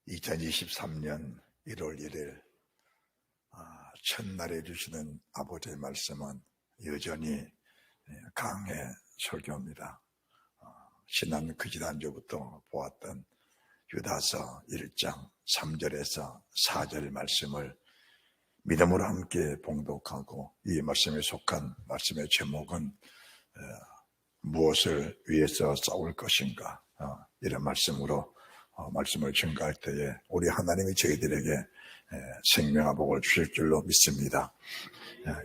2023년 1월 1일 첫날에 주시는 아버지의 말씀은 여전히 강해 설교입니다. 지난 그 지난주부터 보았던 유다서 1장 3절에서 4절 말씀을 믿음으로 함께 봉독하고, 이 말씀에 속한 말씀의 제목은 무엇을 위해서 싸울 것인가, 이런 말씀으로 말씀을 증가할 때에 우리 하나님이 저희들에게 생명과 복을 주실 줄로 믿습니다.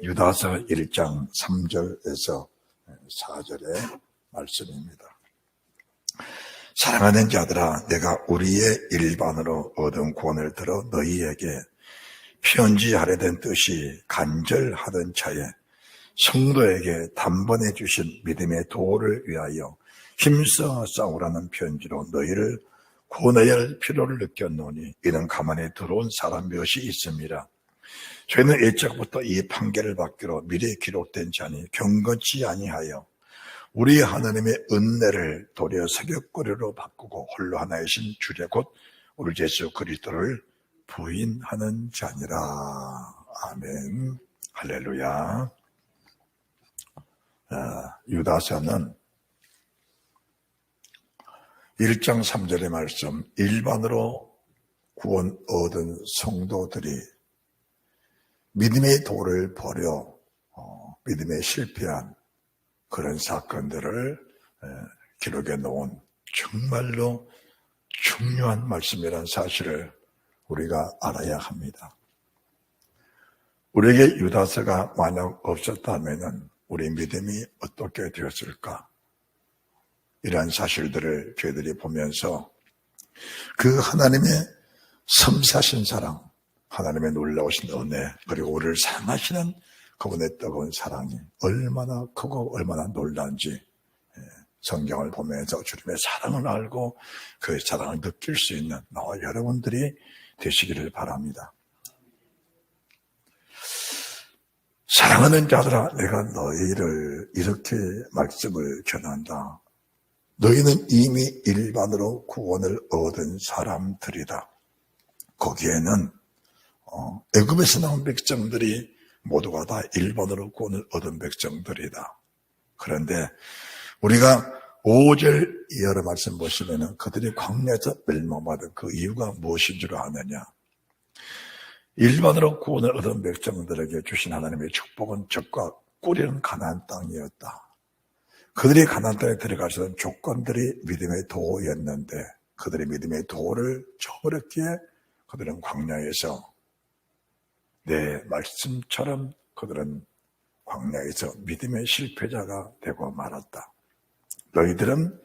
유다서 1장 3절에서 4절의 말씀입니다. 사랑하는 자들아, 내가 우리의 일반으로 얻은 구원을 들어 너희에게 편지하려 된 뜻이 간절하던 차에 성도에게 단번에 주신 믿음의 도를 위하여 힘써 싸우라는 편지로 너희를 구원해야 할 필요를 느꼈노니, 이는 가만히 들어온 사람 몇이 있습니다. 저희는 예적부터 이 판결을 받기로 미리 기록된 자니 경건치 아니하여 우리 하나님의 은혜를 도리어 새벽거리로 바꾸고 홀로 하나이신 주제 곧 우리 예수 그리스도를 부인하는 자니라. 아멘. 할렐루야. 유다서는 1장 3절의 말씀, 일반으로 구원 얻은 성도들이 믿음의 도를 버려 믿음에 실패한 그런 사건들을 기록해 놓은 정말로 중요한 말씀이라는 사실을 우리가 알아야 합니다. 우리에게 유다서가 만약 없었다면 우리 믿음이 어떻게 되었을까? 이러한 사실들을 저희들이 보면서 그 하나님의 섬사신 사랑, 하나님의 놀라우신 은혜, 그리고 우리를 사랑하시는 그분의 뜨거운 사랑이 얼마나 크고 얼마나 놀라운지 성경을 보면서 주님의 사랑을 알고 그 사랑을 느낄 수 있는 나와 여러분들이 되시기를 바랍니다. 사랑하는 자들아, 내가 너희를 이렇게 말씀을 전한다. 너희는 이미 일반으로 구원을 얻은 사람들이다. 거기에는 애굽에서 나온 백성들이 모두가 다 일반으로 구원을 얻은 백성들이다. 그런데 우리가 5절 이하의 말씀 보시면은 그들이 광야에서 멸망받은 그 이유가 무엇인 줄 아느냐? 일반으로 구원을 얻은 백성들에게 주신 하나님의 축복은 적과 꿀이는 가나안 땅이었다. 그들이 가나안 땅에 들어가서는 조건들이 믿음의 도였는데 그들의 믿음의 도를 저버렸기에 그들은 광야에서 내 말씀처럼 그들은 광야에서 믿음의 실패자가 되고 말았다. 너희들은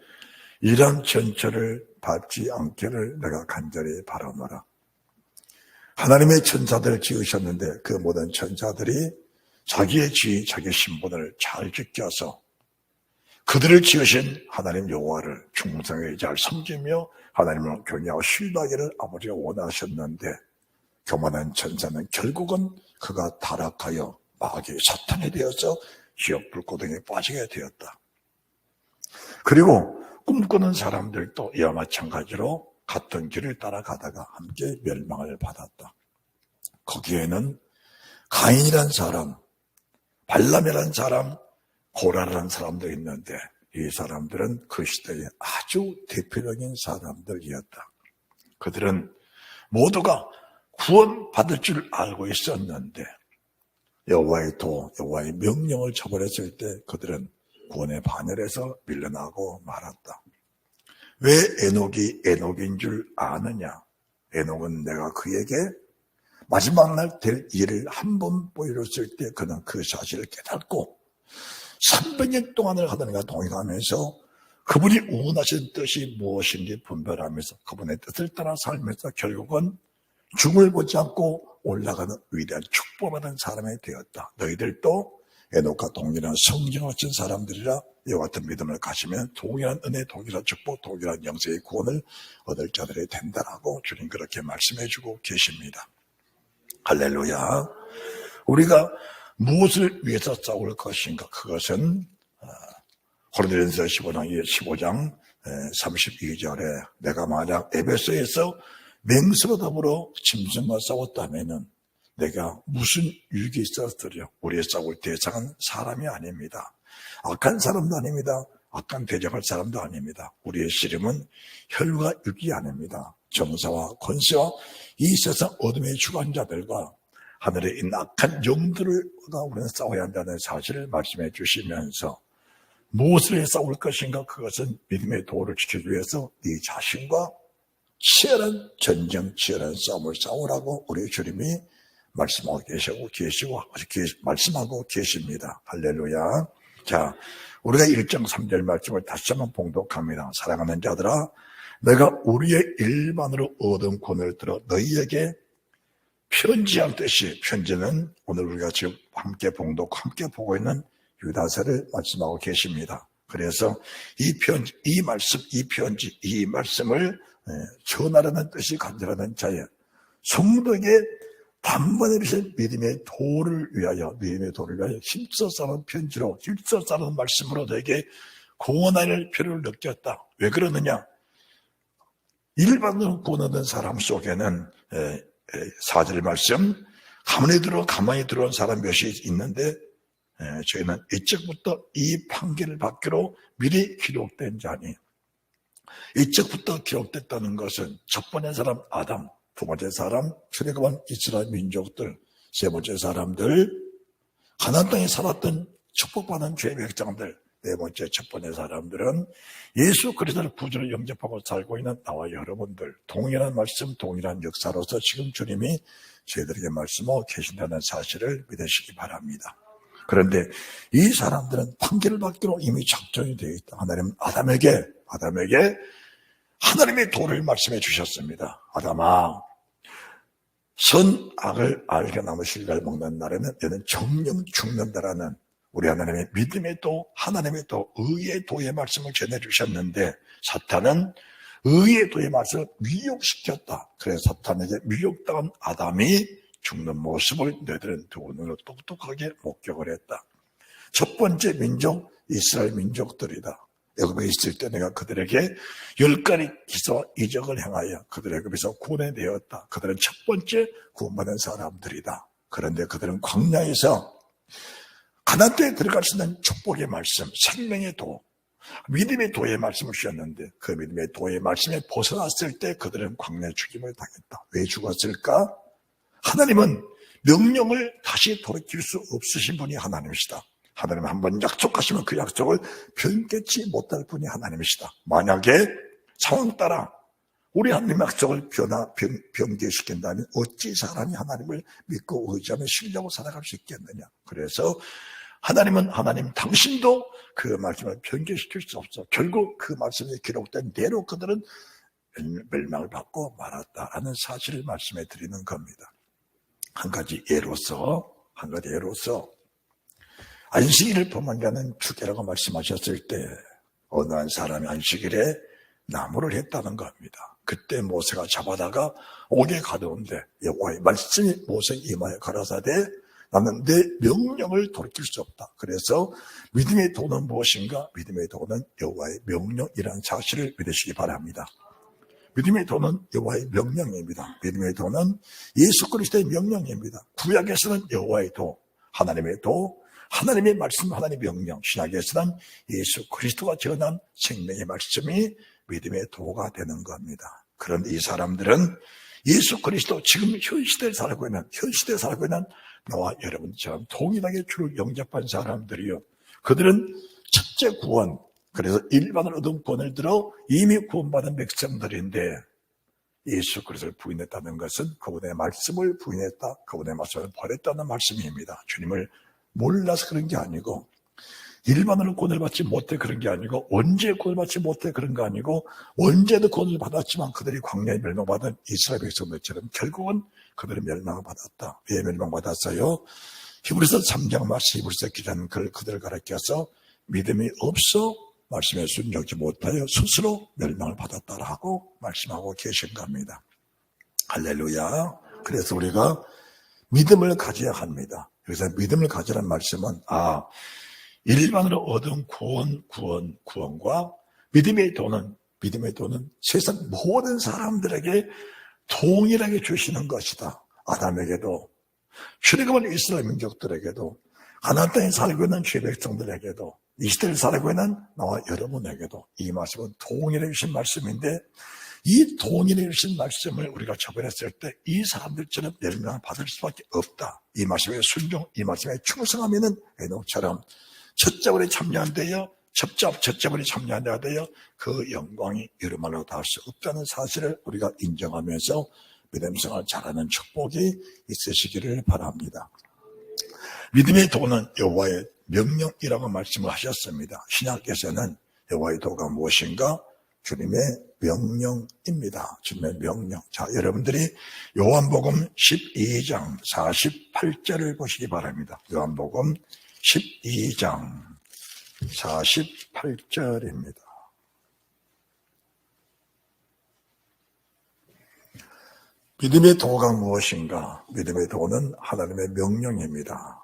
이런 전철을 밟지 않기를 내가 간절히 바라노라. 하나님의 천사들을 지으셨는데 그 모든 천사들이 자기의 지위, 자기의 신분을 잘 지켜서 그들을 지으신 하나님 여호와를 충성하게 잘 섬기며 하나님을 경외하고 신뢰하기를 아버지가 원하셨는데 교만한 천사는 결국은 그가 타락하여 마귀의 사탄이 되어서 지옥 불고등에 빠지게 되었다. 그리고 꿈꾸는 사람들도 이와 마찬가지로 같은 길을 따라가다가 함께 멸망을 받았다. 거기에는 가인이란 사람, 발람이란 사람, 고라라는 사람도 있는데 이 사람들은 그 시대의 아주 대표적인 사람들이었다. 그들은 모두가 구원받을 줄 알고 있었는데 여호와의 도, 여호와의 명령을 저버렸을 때 그들은 구원의 바늘에서 밀려나고 말았다. 왜 에녹이 에녹인 줄 아느냐? 에녹은 내가 그에게 마지막 날 될 일을 한 번 보여줬을 때 그는 그 사실을 깨닫고 300년 동안을 하나님과 동행하면서 그분이 원하신 뜻이 무엇인지 분별하면서 그분의 뜻을 따라 살면서 결국은 죽음을 보지 않고 올라가는 위대한 축복받은 사람이 되었다. 너희들도 에녹과 동일한 성경을 쓴 사람들이라 이와 같은 믿음을 가지면 동일한 은혜, 동일한 축복, 동일한 영생의 구원을 얻을 자들이 된다라고 주님 그렇게 말씀해주고 계십니다. 할렐루야. 우리가 무엇을 위해서 싸울 것인가? 그것은 고린도전서 15장 32절에 내가 만약 에베소에서 맹수로 더불어 짐승과 싸웠다면은 내가 무슨 유익이 있었으려? 우리의 싸울 대상은 사람이 아닙니다. 악한 사람도 아닙니다. 악한 대적할 사람도 아닙니다. 우리의 씨름은 혈과 육이 아닙니다. 정사와 권세와 이 세상 어둠의 주관자들과 하늘에 있는 악한 영들과 우리는 싸워야 한다는 사실을 말씀해 주시면서 무엇을 해 싸울 것인가? 그것은 믿음의 도를 지키기 위해서 네 자신과 치열한 전쟁, 치열한 싸움을 싸우라고 우리 주님이 말씀하고 말씀하고 계십니다. 할렐루야. 자, 우리가 1장 3절 말씀을 다시 한번 봉독합니다. 사랑하는 자들아, 내가 우리의 일반으로 얻은 권을 들어 너희에게 편지하듯이, 편지는 오늘 우리가 지금 함께 봉독, 함께 보고 있는 유다서를 말씀하고 계십니다. 그래서 이 편지, 이 말씀을 전하라는 뜻이 간절하는 자의 성도에게 단번에 비신 믿음의 도를 위하여 힘써 싸는 편지로, 힘써 싸는 말씀으로 너에게 구원할 필요를 느꼈다. 왜 그러느냐? 일반으로 구원하는 사람 속에는 4절 말씀, 가만히 들어온 사람 몇이 있는데 저희는 이쪽부터 이 판결을 받기로 미리 기록된 자니, 이쪽부터 기록됐다는 것은 첫 번째 사람 아담, 두 번째 사람 출애굽한 이스라엘 민족들, 세 번째 사람들 가나안 땅에 살았던 축복받은 죄의 백성들, 네 번째 첫 번째 사람들은 예수 그리스도를 구주로 영접하고 살고 있는 나와 여러분들, 동일한 말씀, 동일한 역사로서 지금 주님이 저희들에게 말씀하고 계신다는 사실을 믿으시기 바랍니다. 그런데 이 사람들은 판결을 받기로 이미 작정이 되어 있다. 하나님은 아담에게 하나님의 도를 말씀해 주셨습니다. 아담아, 선악을 알게 나무 실과를 먹는 날에는 너는 정령 죽는다라는 우리 하나님의 믿음의 도, 하나님의 도, 의의 도의 말씀을 전해주셨는데 사탄은 의의 도의 말씀을 미혹시켰다. 그래서 사탄에게 미혹당한 아담이 죽는 모습을 너희들은 두 눈으로 똑똑하게 목격을 했다. 첫 번째 민족, 이스라엘 민족들이다. 애굽에 있을 때 내가 그들에게 10가지 기사와 이적을 행하여 그들의 애굽에서 구원해내었다. 그들은 첫 번째 구원받은 사람들이다. 그런데 그들은 광야에서 가나안 땅에 들어갈 수 있는 축복의 말씀, 생명의 도, 믿음의 도의 말씀을 주셨는데 그 믿음의 도의 말씀에 벗어났을 때 그들은 광야에 죽임을 당했다. 왜 죽었을까? 하나님은 명령을 다시 돌이킬 수 없으신 분이 하나님이시다. 하나님은 한번 약속하시면 그 약속을 변개치 못할 분이 하나님이시다. 만약에 상황 따라 우리 하나님 약속을 변개시킨다면 어찌 사람이 하나님을 믿고 의지하며 신뢰하고 살아갈 수 있겠느냐. 그래서 하나님은 하나님 당신도 그 말씀을 변개시킬 수 없어. 결국 그 말씀에 기록된 대로 그들은 멸망을 받고 말았다라는 사실을 말씀해 드리는 겁니다. 한 가지 예로서 안식일을 범한 자는 죽게라고 말씀하셨을 때 어느 한 사람이 안식일에 나무를 했다는 겁니다. 그때 모세가 잡아다가 옥에 가두는데 여호와의 말씀이 모세 이마에 가라사대 나는 내 명령을 돌이킬 수 없다. 그래서 믿음의 도는 무엇인가? 믿음의 도는 여호와의 명령이라는 사실을 믿으시기 바랍니다. 믿음의 도는 여호와의 명령입니다. 믿음의 도는 예수 그리스도의 명령입니다. 구약에서는 여호와의 도, 하나님의 도, 하나님의 말씀, 하나님의 명령, 신약에서는 예수 그리스도가 전한 생명의 말씀이 믿음의 도가 되는 겁니다. 그런데 이 사람들은 예수 그리스도 지금 현 시대에 살고 있는 나와 여러분처럼 동일하게 주를 영접한 사람들이요. 그들은 첫째 구원, 그래서 일반을 얻은 구원을 들어 이미 구원받은 백성들인데 예수 그리스도를 부인했다는 것은 그분의 말씀을 부인했다, 그분의 말씀을 버렸다는 말씀입니다. 주님을 몰라서 그런 게 아니고 일반으로 구원을 받지 못해 그런 게 아니고 언제 구원을 받지 못해 그런 거 아니고 언제도 구원을 받았지만 그들이 광야에 멸망받은 이스라엘 백성들처럼 결국은 그들은 멸망을 받았다. 왜 멸망받았어요? 히브리서 3장 말씀 히브리서 기자는 그들을 가르쳐서 믿음이 없어 말씀에 순종하지 못하여 스스로 멸망을 받았다라고 말씀하고 계신 겁니다. 할렐루야. 그래서 우리가 믿음을 가져야 합니다. 그래서 믿음을 가지라는 말씀은 일반으로 얻은 구원과 믿음의 도는 세상 모든 사람들에게 동일하게 주시는 것이다. 아담에게도, 출애굽한 이스라엘 민족들에게도, 가나안 땅에 살고 있는 주의 백성들에게도, 이 시대를 살고 있는 나와 여러분에게도 이 말씀은 동일하게 주신 말씀인데, 이 동일하게 주신 말씀을 우리가 접근했을 때 이 사람들처럼 멸망을 받을 수밖에 없다. 이 말씀에 순종, 이 말씀에 충성하면은 에녹처럼 첫자벌에 참여한대요. 첫자벌에 참여한다고 되어 그 영광이 이루말로 닿을 수 없다는 사실을 우리가 인정하면서 믿음 생활 잘하는 축복이 있으시기를 바랍니다. 믿음의 도는 여호와의 명령이라고 말씀을 하셨습니다. 신약께서는 여호와의 도가 무엇인가? 주님의 명령입니다. 주님의 명령. 자, 여러분들이 요한복음 12장 48절을 보시기 바랍니다. 요한복음 12장 48절입니다. 믿음의 도가 무엇인가? 믿음의 도는 하나님의 명령입니다.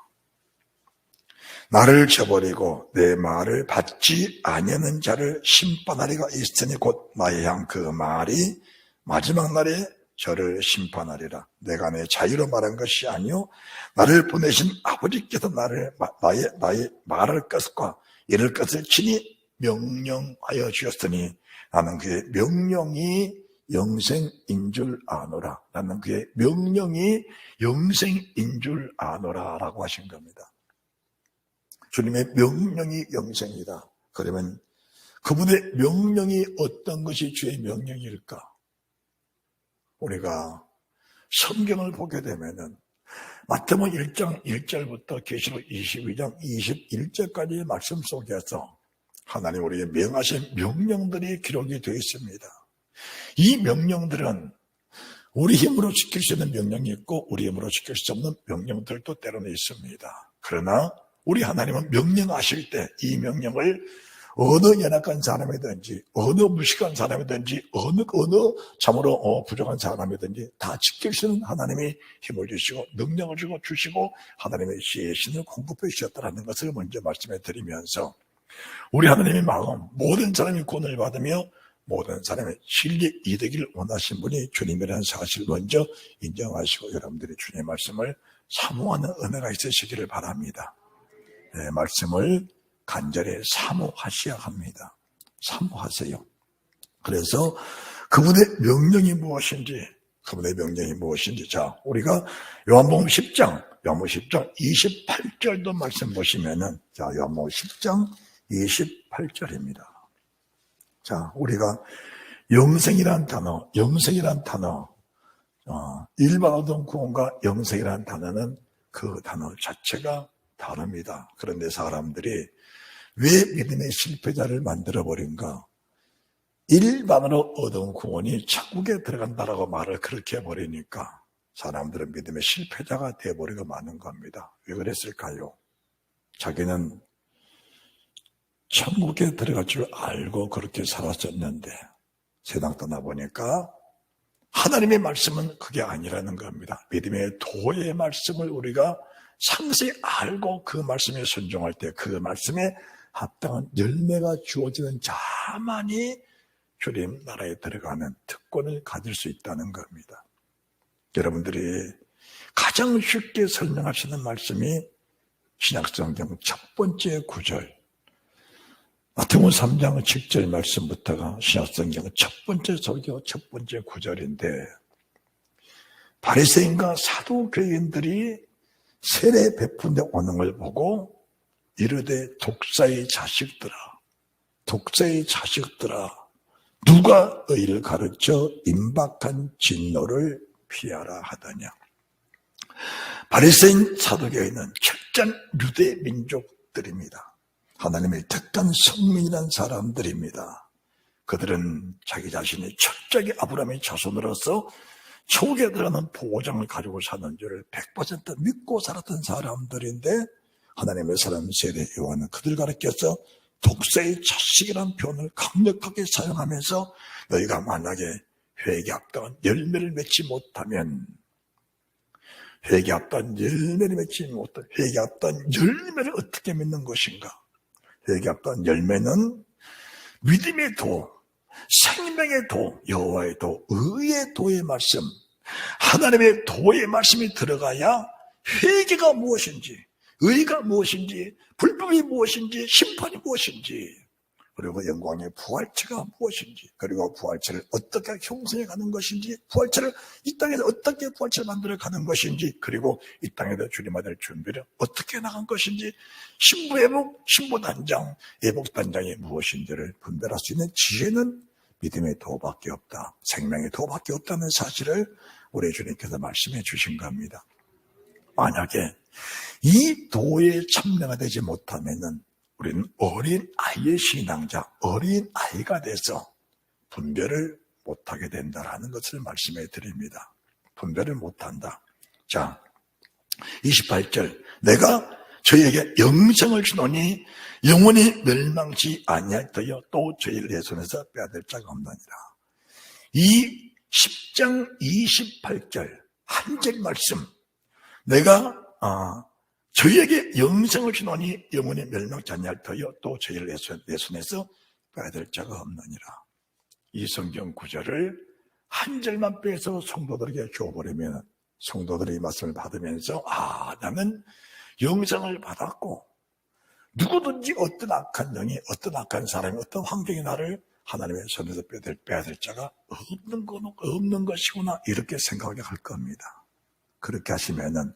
나를 저버리고 내 말을 받지 아니하는 자를 심판하리가 있으니 곧 나의 향 그 말이 마지막 날에 저를 심판하리라. 내가 내 자유로 말한 것이 아니요 나를 보내신 아버지께서 나의 말할 것과 이럴 것을 친히 명령하여 주셨으니 나는 그의 명령이 영생인 줄 아노라. 나는 그의 명령이 영생인 줄 아노라 라고 하신 겁니다. 주님의 명령이 영생이다. 그러면 그분의 명령이 어떤 것이 주의 명령일까? 우리가 성경을 보게 되면은 마태복음 1장 1절부터 계시록 22장 21절까지의 말씀 속에서 하나님 우리에게 명하신 명령들이 기록이 되어 있습니다. 이 명령들은 우리 힘으로 지킬 수 있는 명령이 있고 우리 힘으로 지킬 수 없는 명령들도 때로는 있습니다. 그러나 우리 하나님은 명령하실 때 이 명령을 어느 연약한 사람이든지 어느 무식한 사람이든지 어느 참으로 부족한 사람이든지 다 지킬 수 있는 하나님이 힘을 주시고 능력을 주시고 하나님의 지혜의 신을 공급해 주셨다는 것을 먼저 말씀해 드리면서 우리 하나님의 마음 모든 사람이 구원을 받으며 모든 사람의 진리 이되기를 원하신 분이 주님이라는 사실을 먼저 인정하시고 여러분들이 주님의 말씀을 사모하는 은혜가 있으시기를 바랍니다. 네, 말씀을 간절히 사모하셔야 합니다. 사모하세요. 그래서 그분의 명령이 무엇인지, 자, 우리가 요한복음 10장 28절도 말씀 보시면은, 자, 요한복음 10장 28절입니다. 자, 우리가 영생이란 단어, 일반 어떤 구원과 영생이란 단어는 그 단어 자체가 다릅니다. 그런데 사람들이 왜 믿음의 실패자를 만들어버린가? 일반으로 얻은 구원이 천국에 들어간다라고 말을 그렇게 해버리니까 사람들은 믿음의 실패자가 되어버리고 마는 겁니다. 왜 그랬을까요? 자기는 천국에 들어갈 줄 알고 그렇게 살았었는데 세상 떠나보니까 하나님의 말씀은 그게 아니라는 겁니다. 믿음의 도의 말씀을 우리가 상세히 알고 그 말씀에 순종할 때 그 말씀에 합당한 열매가 주어지는 자만이 주님 나라에 들어가는 특권을 가질 수 있다는 겁니다. 여러분들이 가장 쉽게 설명하시는 말씀이 신약성경 첫 번째 구절, 마태복음 3장 7절 말씀부터가 신약성경 첫 번째 설교 첫 번째 구절인데 바리새인과 사두개인들이 세례 베푼 데 오는 걸 보고 이르되 독사의 자식들아 누가 너희를 가르쳐 임박한 진노를 피하라 하더냐. 바리새인 사두개인은 철저한 유대 민족들입니다. 하나님의 택한 성민이란 사람들입니다. 그들은 자기 자신이 철저하게 아브라함의 자손으로서 천국에 들어가는 보장을 가지고 사는 줄을 100% 믿고 살았던 사람들인데 하나님의 사람 세례 요한은 그들 가르쳐서 독사의 자식이라는 표현을 강력하게 사용하면서 너희가 만약에 회개에 합당한 열매를 맺지 못하면 회개에 합당한 열매를 어떻게 맺는 것인가? 회개에 합당한 열매는 믿음의 도, 생명의 도, 여호와의 도, 의의 도의 말씀, 하나님의 도의 말씀이 들어가야 회개가 무엇인지, 의가 무엇인지, 불법이 무엇인지, 심판이 무엇인지, 그리고 영광의 부활체가 무엇인지, 그리고 부활체를 어떻게 형성해 가는 것인지, 부활체를 이 땅에서 어떻게 부활체를 만들어 가는 것인지, 그리고 이 땅에서 주님 아들 준비를 어떻게 나간 것인지, 신부애복, 신부단장, 애복단장이 무엇인지를 분별할 수 있는 지혜는 믿음의 도밖에 없다, 생명의 도밖에 없다는 사실을 우리 주님께서 말씀해 주신 겁니다. 만약에 이 도에 참여가 되지 못하면은 우리는 어린 아이의 신앙자, 어린 아이가 돼서 분별을 못하게 된다라는 것을 말씀해 드립니다. 분별을 못한다. 자, 28절. 내가 저희에게 영생을 주노니 영원히 멸망치 아니하여 또 저희를 내 손에서 빼앗을 자가 없느니라. 이 10장 28절 한 절 말씀. 내가 저희에게 영생을 주노니 영원히 멸망치 아니하여 또 저희를 내 손에서 빼앗을 자가 없느니라. 이 성경 구절을 한 절만 빼서 성도들에게 줘버리면 성도들이 이 말씀을 받으면서 나는 영생을 받았고 누구든지 어떤 악한 영이, 어떤 악한 사람이, 어떤 환경이 나를 하나님의 손에서 빼앗을 자가 없는 것이구나, 이렇게 생각할 겁니다. 그렇게 하시면은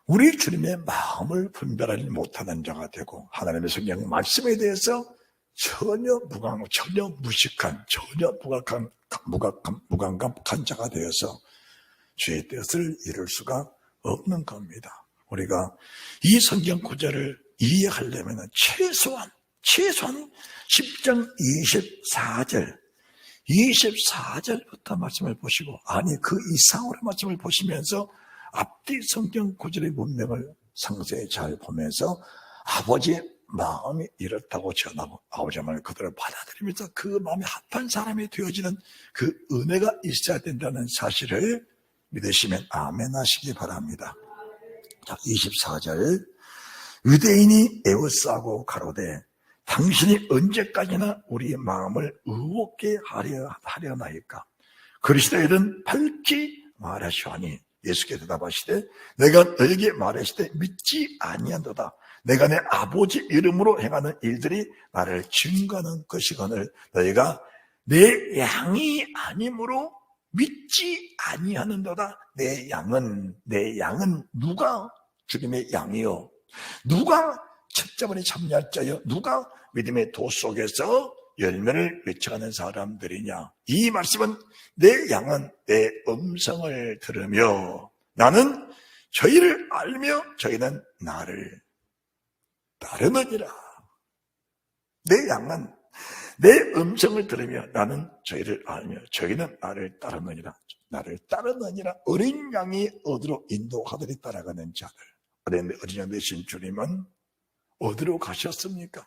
우리 주님의 마음을 분별하지 못하는 자가 되고 하나님의 성경 말씀에 대해서 전혀 무식한, 전혀 무감각한 자가 되어서 주의 뜻을 이룰 수가 없는 겁니다. 우리가 이 성경 구절을 이해하려면 최소한 10장 24절부터 말씀을 보시고, 그 이상으로 말씀을 보시면서 앞뒤 성경 구절의 문맥을 상세히 잘 보면서 아버지의 마음이 이렇다고 전하고 아버지의 마음을 그대로 받아들이면서 그 마음이 합한 사람이 되어지는 그 은혜가 있어야 된다는 사실을 믿으시면 아멘 하시기 바랍니다. 자, 24절. 유대인이 에워싸고 가로되 당신이 언제까지나 우리의 마음을 의롭게 하려나이까. 그리스도인은 밝히 말하시오니 예수께서 대답하시되 내가 너에게 말하시되 믿지 아니한도다. 내가 내 아버지 이름으로 행하는 일들이 나를 증거하는 것이거늘 너희가 내 양이 아니므로 믿지 아니하는도다. 내 양은 누가 주님의 양이요, 누가 첫자번에 참여할 자요, 누가 믿음의 도 속에서 열매를 맺혀가는 사람들이냐. 이 말씀은 내 양은 내 음성을 들으며 나는 저희를 알며 저희는 나를 따르느니라. 내 양은 내 음성을 들으며 나는 저희를 알며 저희는 나를 따르느니라. 나를 따르느니라. 어린 양이 어디로 인도하더니 따라가는 자들. 어린 양 되신 주님은 어디로 가셨습니까?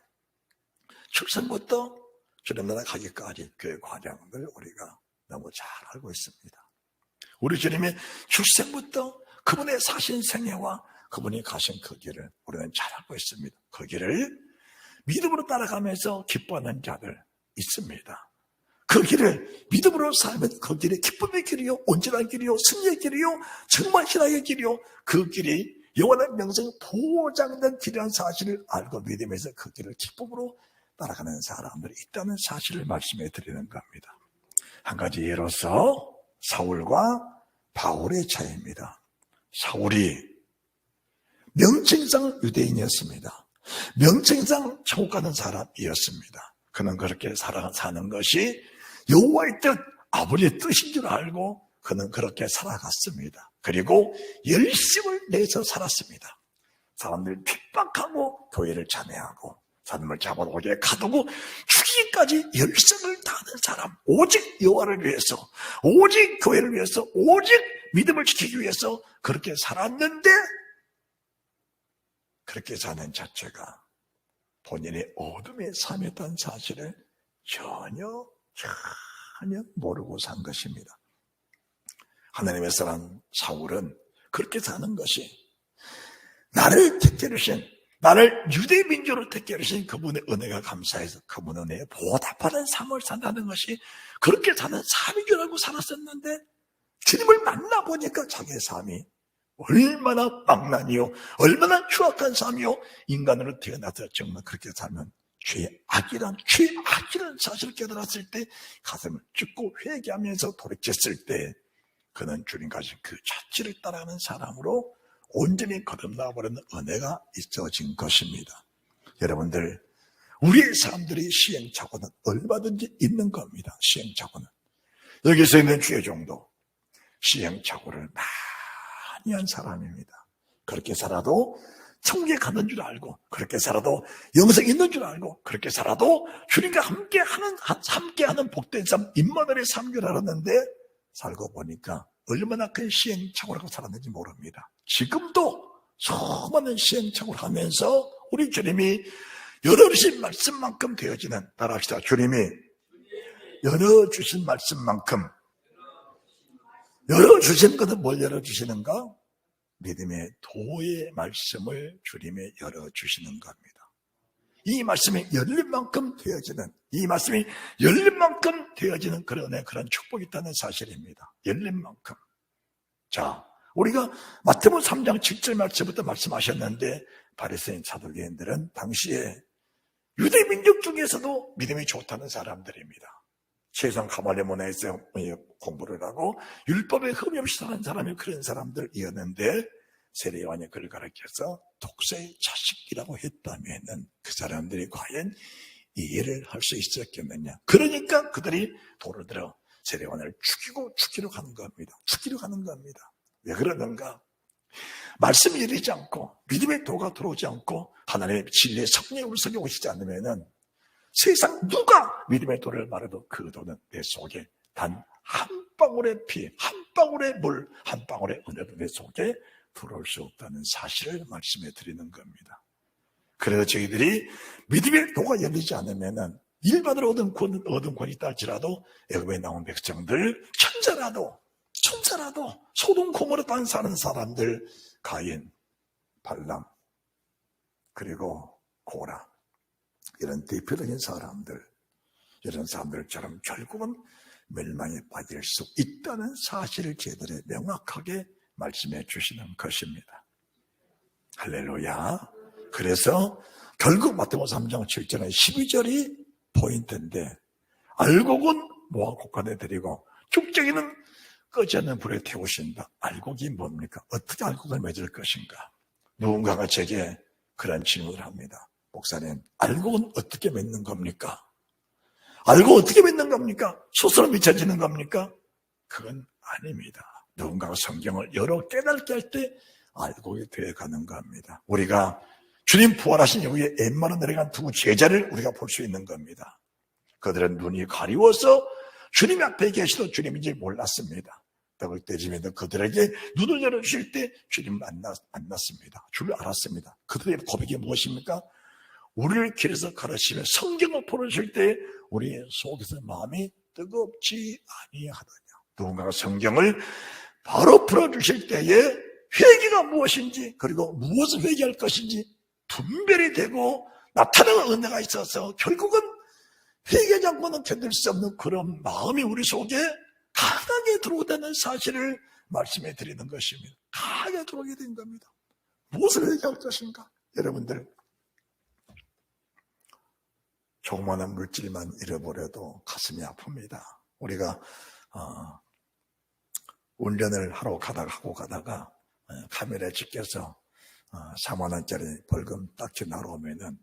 출생부터 주님 나라 가기까지 그 과정을 우리가 너무 잘 알고 있습니다. 우리 주님의 출생부터 그분의 사신 생애와 그분이 가신 그 길을 우리는 잘 알고 있습니다. 그 길을 믿음으로 따라가면서 기뻐하는 자들 있습니다. 그 길을 믿음으로 살면 그 길이 기쁨의 길이요, 온전한 길이요, 승리의 길이요, 정말 신앙의 길이요, 그 길이 영원한 명성 보장된 길이라는 사실을 알고 믿으면서 그 길을 기쁨으로 따라가는 사람들이 있다는 사실을 말씀해 드리는 겁니다. 한 가지 예로서 사울과 바울의 차이입니다. 사울이 명칭상 유대인이었습니다. 명칭상 천국 가는 사람이었습니다. 그는 그렇게 사는 것이 여호와의 뜻, 아버지의 뜻인 줄 알고 그는 그렇게 살아갔습니다. 그리고 열심을 내서 살았습니다. 사람들 핍박하고 교회를 참여하고 사람을 잡아오게 가두고 죽이기까지 열심을 다하는 사람, 오직 여호와를 위해서, 오직 교회를 위해서, 오직 믿음을 지키기 위해서 그렇게 살았는데, 그렇게 사는 자체가 본인의 어둠의 삶이었다는 사실을 전혀 모르고 산 것입니다. 하나님의 사람 사울은 그렇게 사는 것이 나를 택해 주신 나를 유대 민족으로 택해 주신 그분의 은혜가 감사해서 그분 은혜에 보답하는 삶을 산다는 것이 그렇게 사는 삶인 줄 알고 살았었는데 주님을 만나보니까 자기의 삶이 얼마나 망난이요, 얼마나 추악한 삶이요, 인간으로 태어나서 정말 그렇게 살면 죄악이란 사실을 깨달았을 때 가슴을 찢고 회개하면서 돌이켰을 때 그는 주님 가신 그 자취를 따라가는 사람으로 온전히 거듭나버리는 은혜가 있어진 것입니다. 여러분들, 우리의 사람들이 시행착오는 얼마든지 있는 겁니다. 시행착오는. 여기서 있는 주의 종도 시행착오를 많이 한 사람입니다. 그렇게 살아도 천국에 가는 줄 알고, 그렇게 살아도 영생이 있는 줄 알고, 그렇게 살아도 주님과 함께하는 복된 삶, 임마누엘의 삶인 줄 알았는데 살고 보니까 얼마나 큰 시행착오라고 살았는지 모릅니다. 지금도 수많은 시행착오를 하면서 우리 주님이 열어주신 말씀만큼 되어지는, 따라합시다. 주님이 열어주신 말씀만큼. 열어주신 것은 뭘 열어주시는가? 믿음의 도의 말씀을 주님이 열어주시는 겁니다. 이 말씀이 열린 만큼 되어지는, 이 말씀이 열린 만큼 되어지는 그런 축복이 있다는 사실입니다. 열린 만큼. 자, 우리가 마태복음 3장 7절 말씀부터 말씀하셨는데 바리새인 사두개인들은 당시에 유대 민족 중에서도 믿음이 좋다는 사람들입니다. 최소한 가말리엘 문화에서 공부를 하고 율법에 흠이 없이 사는 사람이 그런 사람들이었는데 세례요한이 그를 가르쳐서 독사의 자식이라고 했다면은 그 사람들이 과연 이해를 할 수 있었겠느냐. 그러니까 그들이 돌을 들어 세례요한을 죽이러 가는 겁니다. 죽이러 가는 겁니다. 왜 그러는가? 말씀이 열리지 않고 믿음의 도가 들어오지 않고 하나님의 진리의 성령의 울성이 오시지 않으면은 세상 누가 믿음의 도를 말해도 그 도는 내 속에 단 한 방울의 피, 한 방울의 물, 한 방울의 은혜도 내 속에 들어올 수 없다는 사실을 말씀해 드리는 겁니다. 그래서 저희들이 믿음의 도가 열리지 않으면은 일반으로 얻은 권이 있다 할지라도 애굽에 나온 백성들, 천사라도 소돔 고모라 땅 사는 사람들, 가인, 발람, 그리고 고라, 이런 대표적인 사람들, 이런 사람들처럼 결국은 멸망에 빠질 수 있다는 사실을 제대로 명확하게 말씀해 주시는 것입니다. 할렐루야. 그래서 결국 마태복음 3장 7절에 12절이 포인트인데, 알곡은 모아 곡간에 드리고 쭉정이는 꺼지 않는 불에 태우신다. 알곡이 뭡니까? 어떻게 알곡을 맺을 것인가? 누군가가 제게 그런 질문을 합니다. 목사님, 알곡은 어떻게 맺는 겁니까? 알곡 어떻게 맺는 겁니까? 스스로 미쳐지는 겁니까? 그건 아닙니다. 누군가가 성경을 여러 깨닫게 할 때 알곡이 되어가는 겁니다. 우리가 주님 부활하신 이후에 엠마로 내려간 두 제자를 우리가 볼 수 있는 겁니다. 그들은 눈이 가리워서 주님 앞에 계시도 주님인지 몰랐습니다. 떡을 떼지면서 그들에게 눈을 열어주실 때 주님 만났습니다. 줄 알았습니다. 그들의 고백이 무엇입니까? 우리를 길에서 가르치며 성경을 풀어주실 때 우리 속에서 마음이 뜨겁지 아니하더냐. 누군가가 성경을 바로 풀어주실 때에 회개가 무엇인지, 그리고 무엇을 회개할 것인지 분별이 되고 나타나는 은혜가 있어서 결국은 회개하지 않고는 견딜 수 없는 그런 마음이 우리 속에 강하게 들어오다는 사실을 말씀해 드리는 것입니다. 강하게 들어오게 된 겁니다. 무엇을 회개할 것인가? 여러분들, 조그마한 물질만 잃어버려도 가슴이 아픕니다. 우리가 운전을 하고 가다가 카메라에 찍혀서 4만 원짜리 벌금 딱지 날아오면은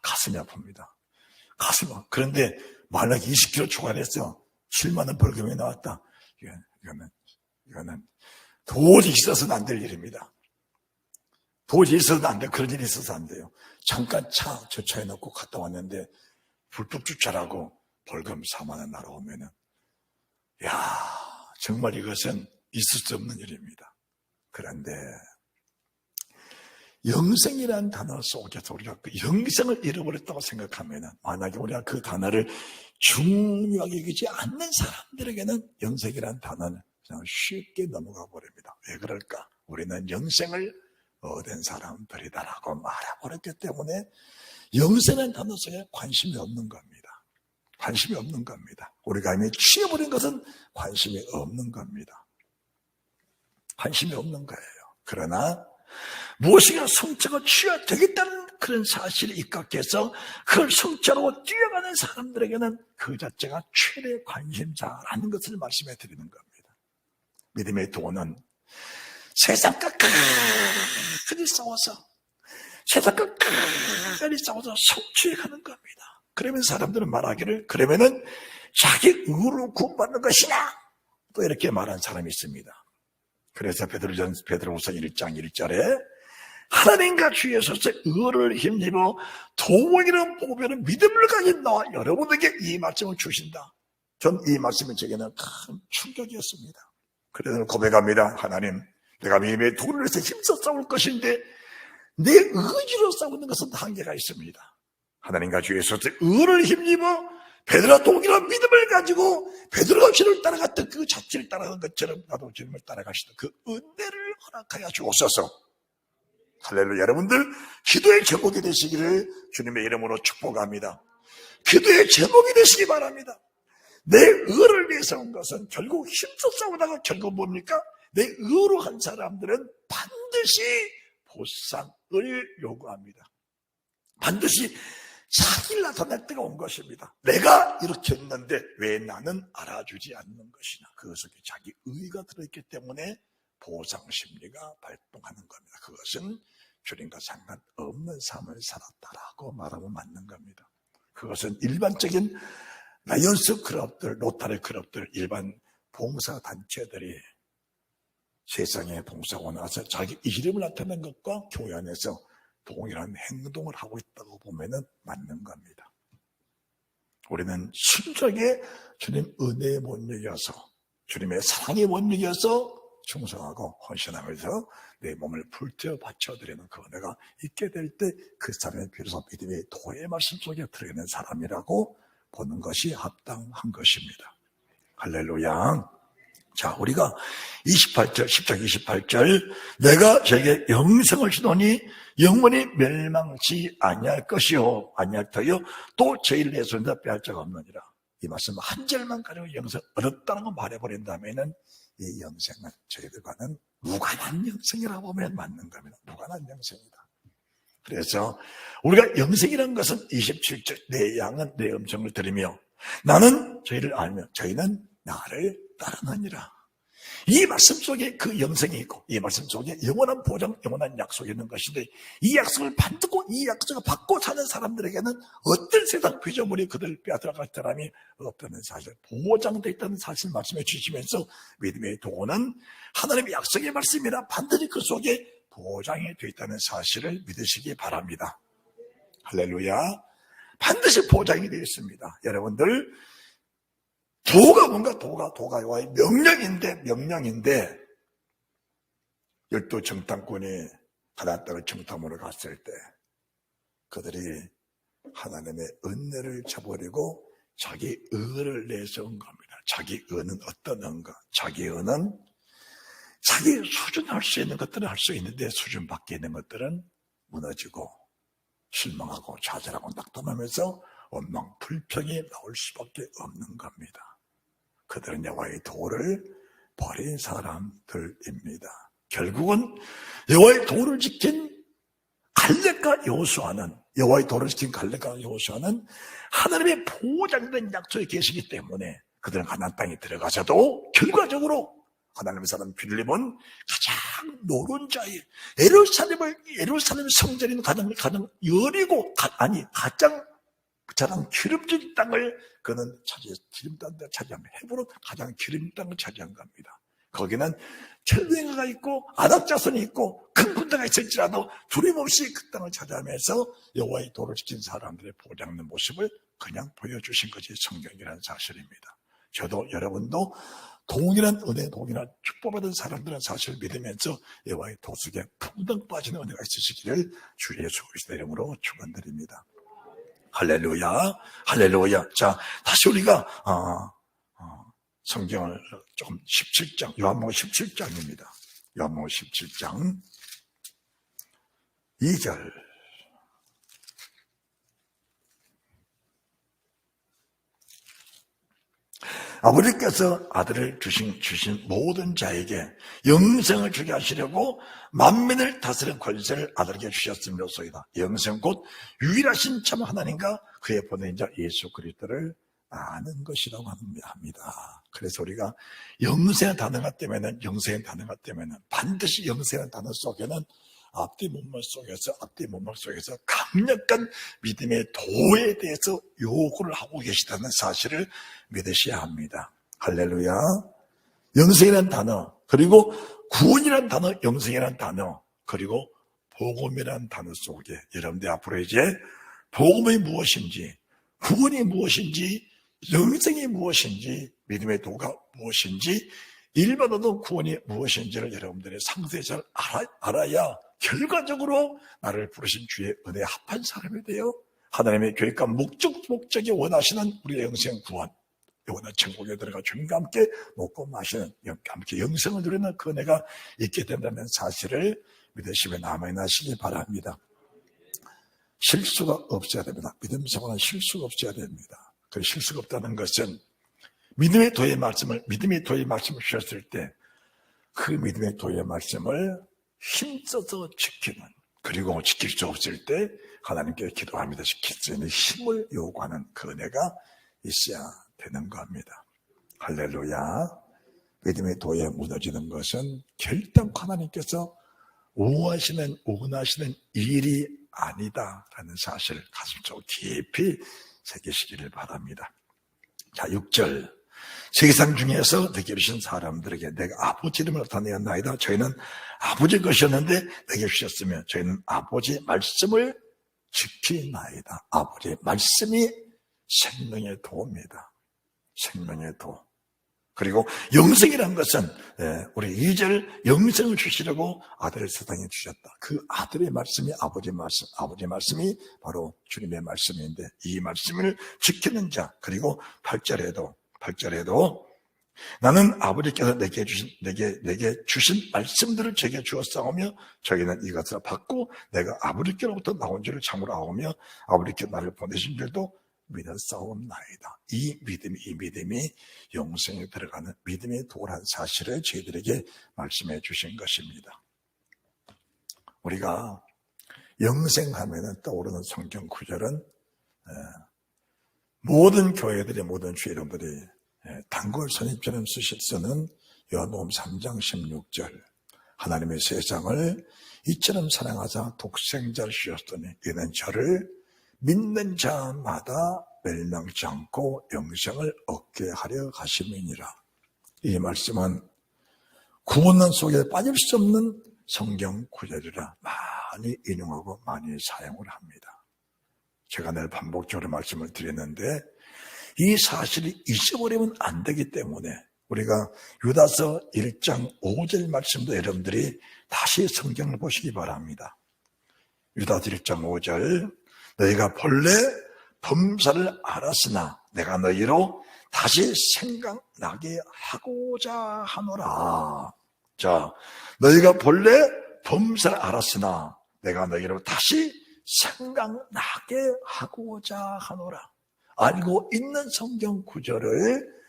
가슴이 아픕니다. 그런데 만약 20km 초과해서 7만 원 벌금이 나왔다. 이거는 도저히 있어서는 안 될 일입니다. 도저히 있어서는 안 돼요. 그런 일이 있어서 안 돼요. 잠깐 저 차에 넣고 갔다 왔는데 불법 주차라고 벌금 4만 원 날아오면은, 정말 이것은 있을 수 없는 일입니다. 그런데 영생이라는 단어 속에서 우리가 그 영생을 잃어버렸다고 생각하면은, 만약에 우리가 그 단어를 중요하게 여기지 않는 사람들에게는 영생이라는 단어는 그냥 쉽게 넘어가 버립니다. 왜 그럴까? 우리는 영생을 얻은 사람들이다라고 말해버렸기 때문에 영생이라는 단어 속에 관심이 없는 겁니다. 관심이 없는 겁니다. 우리가 이미 취해버린 것은 관심이 없는 겁니다. 관심이 없는 거예요. 그러나 무엇인가 성취가 취해야 되겠다는 그런 사실이 입각해서 그걸 성취하고 뛰어가는 사람들에게는 그 자체가 최대 관심사라는 것을 말씀해 드리는 겁니다. 믿음의 도는 세상과 끝까지 싸워서 성취해 가는 겁니다. 그러면 사람들은 말하기를 그러면은 자기 의로 구원받는 것이냐 또 이렇게 말한 사람이 있습니다. 그래서 베드로후서 1장 1절에 하나님과 주 예수의 의를 힘입어 도원이라는 보배는 믿음을 가진 나와 여러분에게 이 말씀을 주신다. 전 이 말씀이 제게는 큰 충격이었습니다. 그래서 고백합니다. 하나님, 내가 믿음의 도를 해서 힘써 싸울 것인데 내 의지로 싸우는 것은 한계가 있습니다. 하나님과 주 예수의 의를 힘입어 베드로가 동일한 믿음을 가지고 베드로가 주님을 따라갔던 그 자체를 따라가는 것처럼 나도 주님을 따라가시던 그 은혜를 허락하여 주옵소서. 할렐루야. 여러분들 기도의 제목이 되시기를 주님의 이름으로 축복합니다. 기도의 제목이 되시기 바랍니다. 내 의를 위해서 온 것은 결국 힘써 싸우다가 결국 뭡니까? 내 의로 한 사람들은 반드시 보상을 요구합니다. 반드시 자기를 나타낼 때가 온 것입니다. 내가 이렇게 했는데 왜 나는 알아주지 않는 것이냐. 그 속에 자기 의의가 들어있기 때문에 보상심리가 발동하는 겁니다. 그것은 주님과 상관없는 삶을 살았다라고 말하면 맞는 겁니다. 그것은 일반적인 라이언스 클럽들, 로타리 클럽들, 일반 봉사단체들이 세상에 봉사하고 나서 자기 이름을 나타낸 것과 교회 안에서 동일한 행동을 하고 있다고 보면은 맞는 겁니다. 우리는 순전하게 주님 은혜에 못 이겨서 주님의 사랑에 못 이겨서 충성하고 헌신하면서 내 몸을 불태워 바쳐드리는 그 은혜가 있게 될 때 그 사람의 비로소 믿음의 도의 말씀 속에 들어있는 사람이라고 보는 것이 합당한 것입니다. 할렐루야. 자, 우리가 28절, 10장 28절, 내가 저에게 영생을 주노니 영원히 멸망치 아니할 것이요, 아니할 터요, 또 저희를 내 손에서 빼앗을 자가 없느니라. 이 말씀 한 절만 가지고 영생 얻었다는 거 말해버린 다음에는 이 영생은 저희들과는 무관한 영생이라고 보면 맞는 겁니다. 무관한 영생이다. 그래서 우리가 영생이라는 것은 27절, 내 양은 내 음성을 들으며 나는 저희를 알며 저희는 나를 따르느니라. 이 말씀 속에 그 영생이 있고 이 말씀 속에 영원한 보장, 영원한 약속이 있는 것인데 이 약속을 받고 이 약속을 받고 사는 사람들에게는 어떤 세상 피조물이 그들을 빼앗아갈 사람이 없다는 사실, 보장되어 있다는 사실을 말씀해 주시면서 믿음의 도는 하나님의 약속의 말씀이라 반드시 그 속에 보장이 되어 있다는 사실을 믿으시기 바랍니다. 할렐루야. 반드시 보장이 되어 있습니다. 여러분들 도가 뭔가 도가 여호와의 명령인데 열두 정탐꾼이 가나안 땅을 정탐으로 갔을 때 그들이 하나님의 은혜를 저버리고 자기 의를 내세운 겁니다. 자기 의는 어떤 의인가? 자기 의는 자기 수준할 수 있는 것들은 할 수 있는데 수준 밖에 있는 것들은 무너지고 실망하고 좌절하고 낙담하면서 원망, 불평이 나올 수밖에 없는 겁니다. 그들은 여호와의 도를 버린 사람들입니다. 결국은 여호와의 도를 지킨 갈렙과 여호수아는 하나님의 보장된 약속에 계시기 때문에 그들은 가나안 땅에 들어가서도 결과적으로 하나님의 사람 빌립은 가장 노른자의 예루살렘 성전인 가장 여리고 가장 기름진 땅을 그는 기름땅을 차지합니다. 헤브론 가장 기름진 땅을 차지한 겁니다. 거기는 철병가가 있고 안악자손이 있고 큰 군대가 있을지라도 두려움없이 그 땅을 차지하면서 여호와의 도를 지킨 사람들의 보장된 모습을 그냥 보여주신 것이 성경이라는 사실입니다. 저도 여러분도 동일한 은혜, 동일한 축복받은 사람들은 사실 믿으면서 여호와의 도 속에 풍덩 빠지는 은혜가 있으시기를 주 예수 그리스도의 이름으로 축원드립니다. 할렐루야, 할렐루야. 자, 다시 우리가 성경을 조금 17장, 요한복음 17장입니다. 요한복음 17장. 2절. 아버지께서 아들을 주신 모든 자에게 영생을 주게 하시려고 만민을 다스리는 권세를 아들에게 주셨음이로소이다. 영생 곧 유일하신 참 하나님과 그의 보낸 자 예수 그리스도를 아는 것이라고 합니다. 그래서 우리가 영생의 단어가 되면은 반드시 영생의 단어 속에는 앞뒤 문맥 속에서 강력한 믿음의 도에 대해서 요구를 하고 계시다는 사실을 믿으셔야 합니다. 할렐루야. 영생이라는 단어, 그리고 구원이라는 단어, 영생이라는 단어, 그리고 복음이라는 단어 속에 여러분들 앞으로 이제 복음이 무엇인지, 구원이 무엇인지, 영생이 무엇인지, 믿음의 도가 무엇인지, 일반어도 구원이 무엇인지를 여러분들의 상세히 잘 알아야 결과적으로 나를 부르신 주의 은혜에 합한 사람이 되어 하나님의 계획과 목적이 원하시는 우리의 영생 구원, 영원한 천국에 들어가 주님과 함께 먹고 마시는, 함께 영생을 누리는 그 은혜가 있게 된다는 사실을 믿으시며 남아나시기 바랍니다. 실수가 없어야 됩니다. 믿음 생활은 실수가 없어야 됩니다. 그 실수가 없다는 것은 믿음의 도의 말씀을 주셨을 때 그 믿음의 도의 말씀을 힘써서 지키는, 그리고 지킬 수 없을 때 하나님께 기도하면서 지킬 수 있는 힘을 요구하는 그 은혜가 있어야 되는 겁니다. 할렐루야. 믿음의 도에 무너지는 것은 결단코 하나님께서 원하시는 일이 아니다라는 사실을 가슴속으로 깊이 새기시기를 바랍니다. 자, 6절. 세상 중에서 내게 주신 사람들에게 내가 아버지 이름을 나타내었나이다. 저희는 아버지 것이었는데 내게 주셨으며 저희는 아버지 말씀을 지키나이다. 아버지의 말씀이 생명의 도입니다. 생명의 도. 그리고 영생이라는 것은 우리 2절 영생을 주시려고 아들을 세상에 주셨다. 그 아들의 말씀이 아버지 말씀이 바로 주님의 말씀인데 이 말씀을 지키는 자. 그리고 8절에도 나는 아버지께서 내게 주신 말씀들을 제게 주었사오며 저희는 이것을 받고 내가 아버지께로부터 나온 줄을 참으로 아오며 아버지께 나를 보내신 줄도 믿었사옵나이다. 이 믿음이 영생에 들어가는 믿음의 도라는 사실을 저희들에게 말씀해 주신 것입니다. 우리가 영생하면 떠오르는 성경 구절은 모든 교회들이, 모든 주의 이름들이 단골 선입처럼 쓰는 요한복음 3장 16절. 하나님의 세상을 이처럼 사랑하사 독생자를 주셨더니 이는 저를 믿는 자마다 멸망치 않고 영생을 얻게 하려 하심이니라. 이 말씀은 구원론 속에 빠질 수 없는 성경 구절이라 많이 인용하고 많이 사용을 합니다. 제가 늘 반복적으로 말씀을 드렸는데 이 사실을 잊어버리면 안 되기 때문에 우리가 유다서 1장 5절 말씀도 여러분들이 다시 성경을 보시기 바랍니다. 유다서 1장 5절. 너희가 본래 범사를 알았으나 내가 너희로 다시 생각나게 하고자 하노라. 자, 너희가 본래 범사를 알았으나 내가 너희로 다시 생각나게 하고자 하노라. 알고 있는 성경 구절을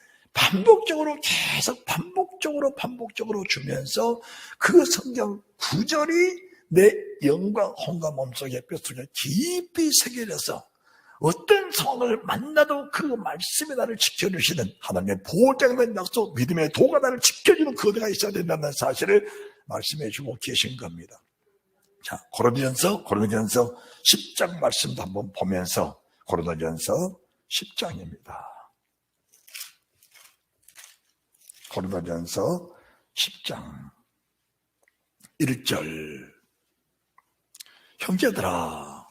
계속 반복적으로 주면서 그 성경 구절이 내 영과 혼과 몸속에 뼛속에 깊이 새겨져서 어떤 상황을 만나도 그 말씀이 나를 지켜주시는 하나님의 보장된 약속, 믿음의 도가 나를 지켜주는 그 은혜가 있어야 된다는 사실을 말씀해 주고 계신 겁니다. 자, 고린도전서 10장 말씀도 한번 보면서 고린도전서 10장입니다. 고린도전서 10장 1절. 형제들아,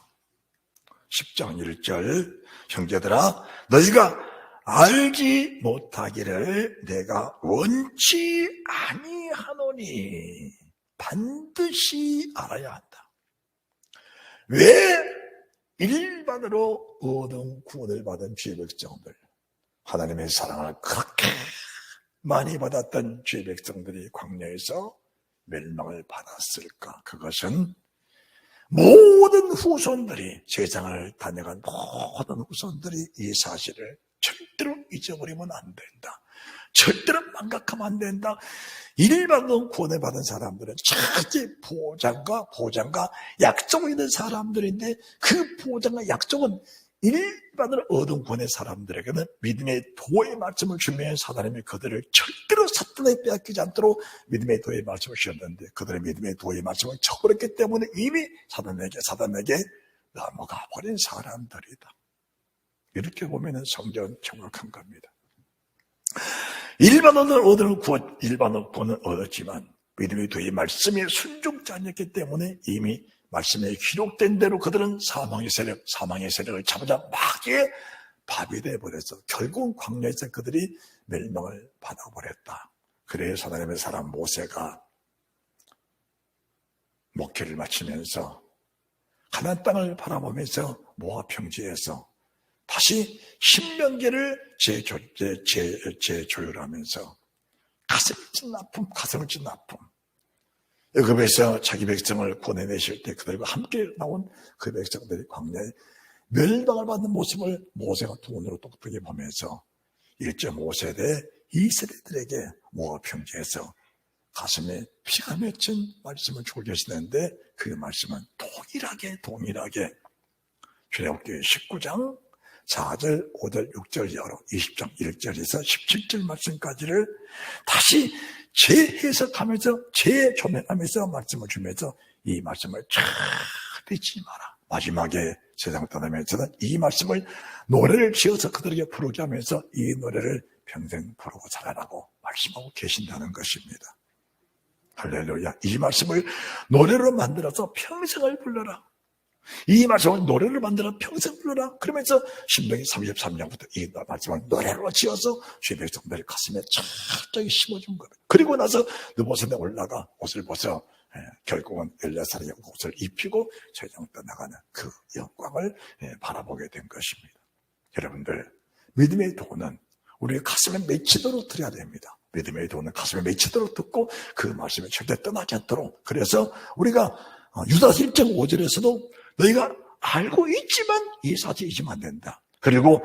10장 1절. 형제들아, 너희가 알지 못하기를 내가 원치 아니하노니 반드시 알아야 한다. 왜 일반으로 얻은 구원을 받은 주의 백성들, 하나님의 사랑을 그렇게 많이 받았던 주의 백성들이 광야에서 멸망을 받았을까? 그것은 모든 후손들이, 세상을 다녀간 모든 후손들이 이 사실을 절대로 잊어버리면 안 된다. 절대로 망각하면 안 된다. 일반으로 구원을 받은 사람들은 절대 보장과 약속이 있는 사람들인데, 그 보장과 약속은 일반으로 얻은 구원의 사람들에게는 믿음의 도의 말씀을 주면서 하나님이 그들을 절대로 사탄에 빼앗기지 않도록 믿음의 도의 말씀을 주셨는데, 그들의 믿음의 도의 말씀을 저버렸기 때문에 이미 사단에게 넘어가 버린 사람들이다. 이렇게 보면 성경은 정확한 겁니다. 일반어는 구원을 얻었지만 믿음의 도의 말씀에 순종치 않았기 때문에 이미 말씀에 기록된 대로 그들은 사망의 세력을 잡아자 마귀의 밥이 되어버려서 결국은 광야에서 그들이 멸망을 받아버렸다. 그래서 하나님의 사람 모세가 목회를 마치면서 가나안 땅을 바라보면서 모압 평지에서 다시 신명기를 재조율하면서 가슴을 찢는 아픔. 애굽에서 자기 백성을 보내내실 때 그들과 함께 나온 그 백성들이 광야에 멸망을 받는 모습을 모세가 두 눈으로 똑똑히 보면서 1.5세대 이스라엘들에게 모압 평지에서 가슴에 피가 맺힌 말씀을 주고 계시는데, 그 말씀은 동일하게 출애굽기 19장 4절, 5절, 6절 이하로 20장 1절에서 17절 말씀까지를 다시 재해석하면서 재조명하면서 말씀을 주면서 이 말씀을 잘 잊지 마라. 마지막에 세상 떠나면서는 이 말씀을 노래를 지어서 그들에게 부르게 하면서 이 노래를 평생 부르고 살아라고 말씀하고 계신다는 것입니다. 할렐루야. 이 말씀을 노래로 만들어서 평생을 불러라. 이 말씀을 노래를 만들어 평생 불러라. 그러면서 신명기 33장부터 이 말씀을 노래로 지어서 주의 백성들의 가슴에 철저히 심어준 겁니다. 그리고 나서 느보산에 올라가 옷을 벗어 결국은 엘레사의 옷을 입히고 세상 떠나가는 그 영광을 바라보게 된 것입니다. 여러분들, 믿음의 도는 우리의 가슴에 맺히도록 드려야 됩니다. 믿음의 도는 가슴에 맺히도록 듣고 그 말씀에 절대 떠나지 않도록. 그래서 우리가 유다서 1장 5절에서도 너희가 알고 있지만 이 사실을 잊으면 안 된다. 그리고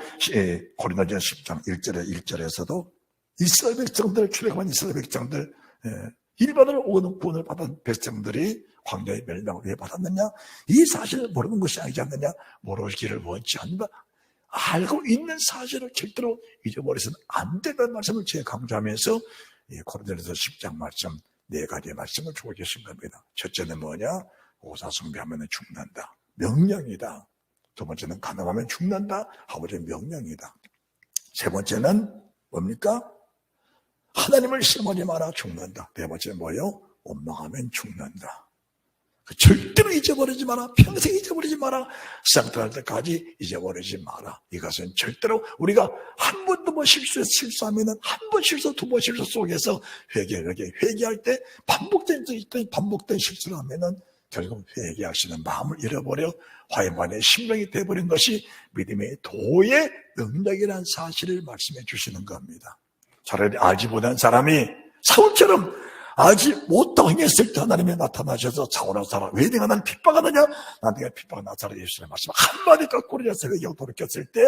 고린도전서 10장 1절에서도 이스라엘 백성들, 출애굽한 이스라엘 백성들, 일반으로 오는 구원을 받은 백성들이 광야의 멸망을 왜 받았느냐? 이 사실을 모르는 것이 아니지 않느냐? 모르기를 원치 않는다. 알고 있는 사실을 절대로 잊어버려서는 안 된다는 말씀을 제가 강조하면서 고린도전서 10장 말씀 4가지의 말씀을 주고 계신 겁니다. 첫째는 뭐냐? 오사숭배하면 죽는다. 명령이다. 두 번째는 간음하면 죽는다. 아버지의 명령이다. 세 번째는 뭡니까? 하나님을 시험하지 마라. 죽는다. 네 번째는 뭐예요? 원망하면 죽는다. 절대로 잊어버리지 마라. 평생 잊어버리지 마라. 세상 떠날 때까지 잊어버리지 마라. 이것은 절대로 우리가 한 번, 두 번 실수하면 한 번 실수, 두 번 실수 속에서 회개할 때 반복된 실수를 하면은 결국 회개하시는 마음을 잃어버려 화해만의 심령이 되어버린 것이 믿음의 도의 능력이라는 사실을 말씀해 주시는 겁니다. 차라리 알지 못한 사람이 사울처럼 알지 못하고 행했을 때 하나님이 나타나셔서 사울아 왜 내가 나를 핍박하느냐? 나한테 핍박한 나사렛 예수의 말씀 한마디 거꾸로져서 회개하고 돌이켰을 때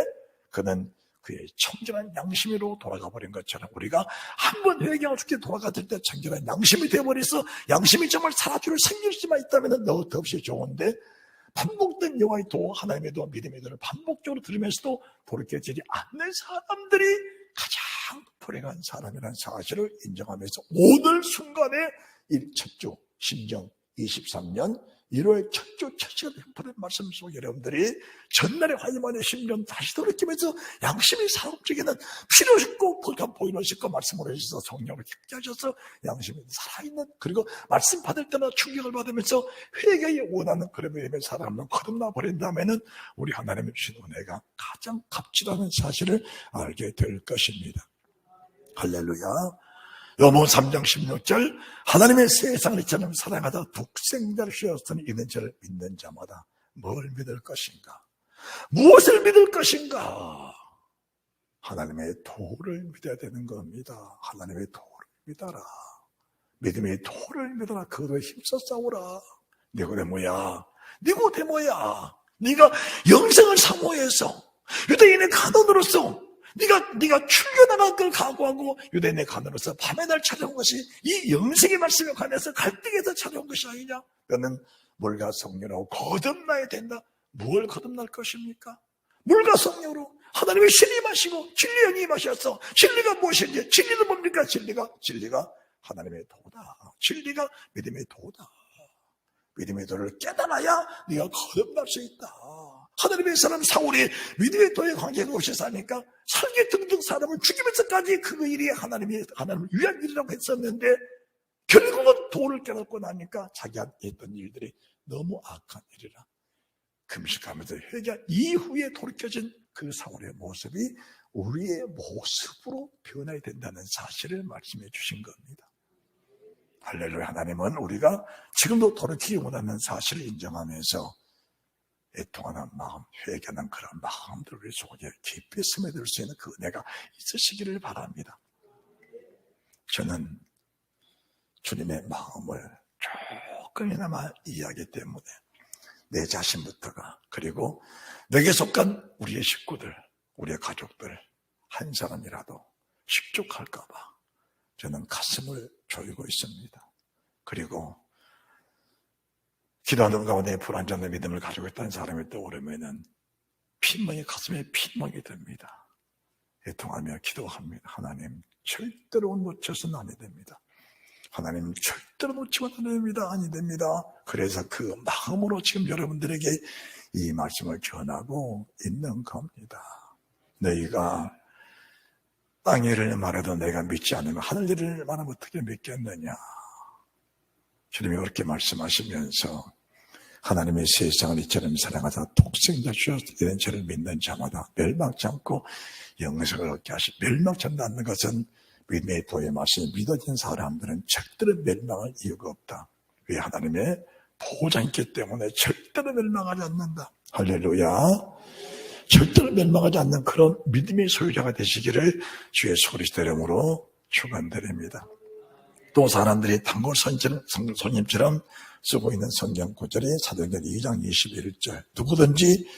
그는 그의 청정한 양심으로 돌아가 버린 것처럼 우리가 한 번 회개하고 죽게 돌아갔을 때 청정한 양심이 되어버려서 양심이 정말 살아줄 생길수만 있다면 너 더없이 좋은데 반복된 여호와의 도, 하나님의 도, 믿음의 도를 반복적으로 들으면서도 돌이켜지지 않는 사람들이 가장 불행한 사람이라는 사실을 인정하면서 오늘 순간에 첫 주 신경 23년 1월 첫 주 첫 시간 흉포된 말씀 속에 여러분들이 전날의 화이만의 심령 다시 돌이키면서 양심이 살아움직이는 피로 싣고 보이로 싣고 말씀을 해주셔서 성령을 깊게 하셔서 양심이 살아있는, 그리고 말씀 받을 때마다 충격을 받으면서 회개에 원하는 그런 믿음의 사람은 거듭나 버린다면은 우리 하나님의 주신 은혜가 가장 값지다는 사실을 알게 될 것입니다. 할렐루야. 요한복음 3장 16절 하나님의 세상을 이처럼 사랑하다 독생자를 주셨으니 이는 저를 믿는 자마다 뭘 믿을 것인가? 무엇을 믿을 것인가? 하나님의 도를 믿어야 되는 겁니다. 하나님의 도를 믿어라. 믿음의 도를 믿어라. 그거에 힘써 싸우라. 니고데모야, 니고데모야, 네가 영생을 사모해서 유대인의 간원으로서 네가 출교당한 걸 각오하고 유대인의 간원으로서 밤의 날 찾아온 것이 이 영생의 말씀에 관해서 갈등해서 찾아온 것이 아니냐? 너는 물과 성령으로 거듭나야 된다. 뭘 거듭날 것입니까? 물과 성령으로 하나님의 신이 마시고 진리의 영이 마셨어. 진리가 무엇인지, 진리는 뭡니까? 진리가 하나님의 도다. 진리가 믿음의 도다. 믿음의 도를 깨달아야 네가 거듭날 수 있다. 하나님의 사람 사울이 믿음의 도에 관계가 없이 사니까 살기 등등 사람을 죽이면서까지 그 일이 하나님을 위한 일이라고 했었는데 결국은 도를 깨닫고 나니까 자기가 했던 일들이 너무 악한 일이라 금식하면서 회개한 이후에 돌이켜진 그 사울의 모습이 우리의 모습으로 변해야 된다는 사실을 말씀해 주신 겁니다. 할렐루야. 하나님은 우리가 지금도 돌이키기 원하는 사실을 인정하면서 애통하는 마음, 회개하는 그런 마음들 우리 속에 깊이 스며들 수 있는 그 은혜가 있으시기를 바랍니다. 저는 주님의 마음을 조금이나마 이해하기 때문에 내 자신부터가 그리고 내게 속한 우리의 식구들, 우리의 가족들 한 사람이라도 식족할까 봐 저는 가슴을 조이고 있습니다. 그리고 기도하는 가운데 불안정한 믿음을 가지고 있다는 사람이 떠오르면은 핏멍이 가슴에 핏멍이 듭니다. 애통하며 기도합니다. 하나님 절대로 놓쳐서는 아니 됩니다. 하나님 절대로 놓치면 안 됩니다. 아니 됩니다. 그래서 그 마음으로 지금 여러분들에게 이 말씀을 전하고 있는 겁니다. 너희가 땅 일을 말해도 내가 믿지 않으면 하늘 일을 말하면 어떻게 믿겠느냐. 주님이 그렇게 말씀하시면서 하나님의 세상을 이처럼 사랑하사 독생자 주셔서 이런 죄를 믿는 자마다 멸망치 않고 영생을 얻게 하시. 멸망치 않는 것은 믿음의 도에 마시 믿어진 사람들은 절대로 멸망할 이유가 없다. 왜? 하나님의 보호자 있기 때문에 절대로 멸망하지 않는다. 할렐루야. 절대로 멸망하지 않는 그런 믿음의 소유자가 되시기를 주의 예수 그리스도 이름으로 축원드립니다. 또 사람들이 단골 손님처럼 쓰고 있는 성경 구절이 사도행전 2장 21절 누구든지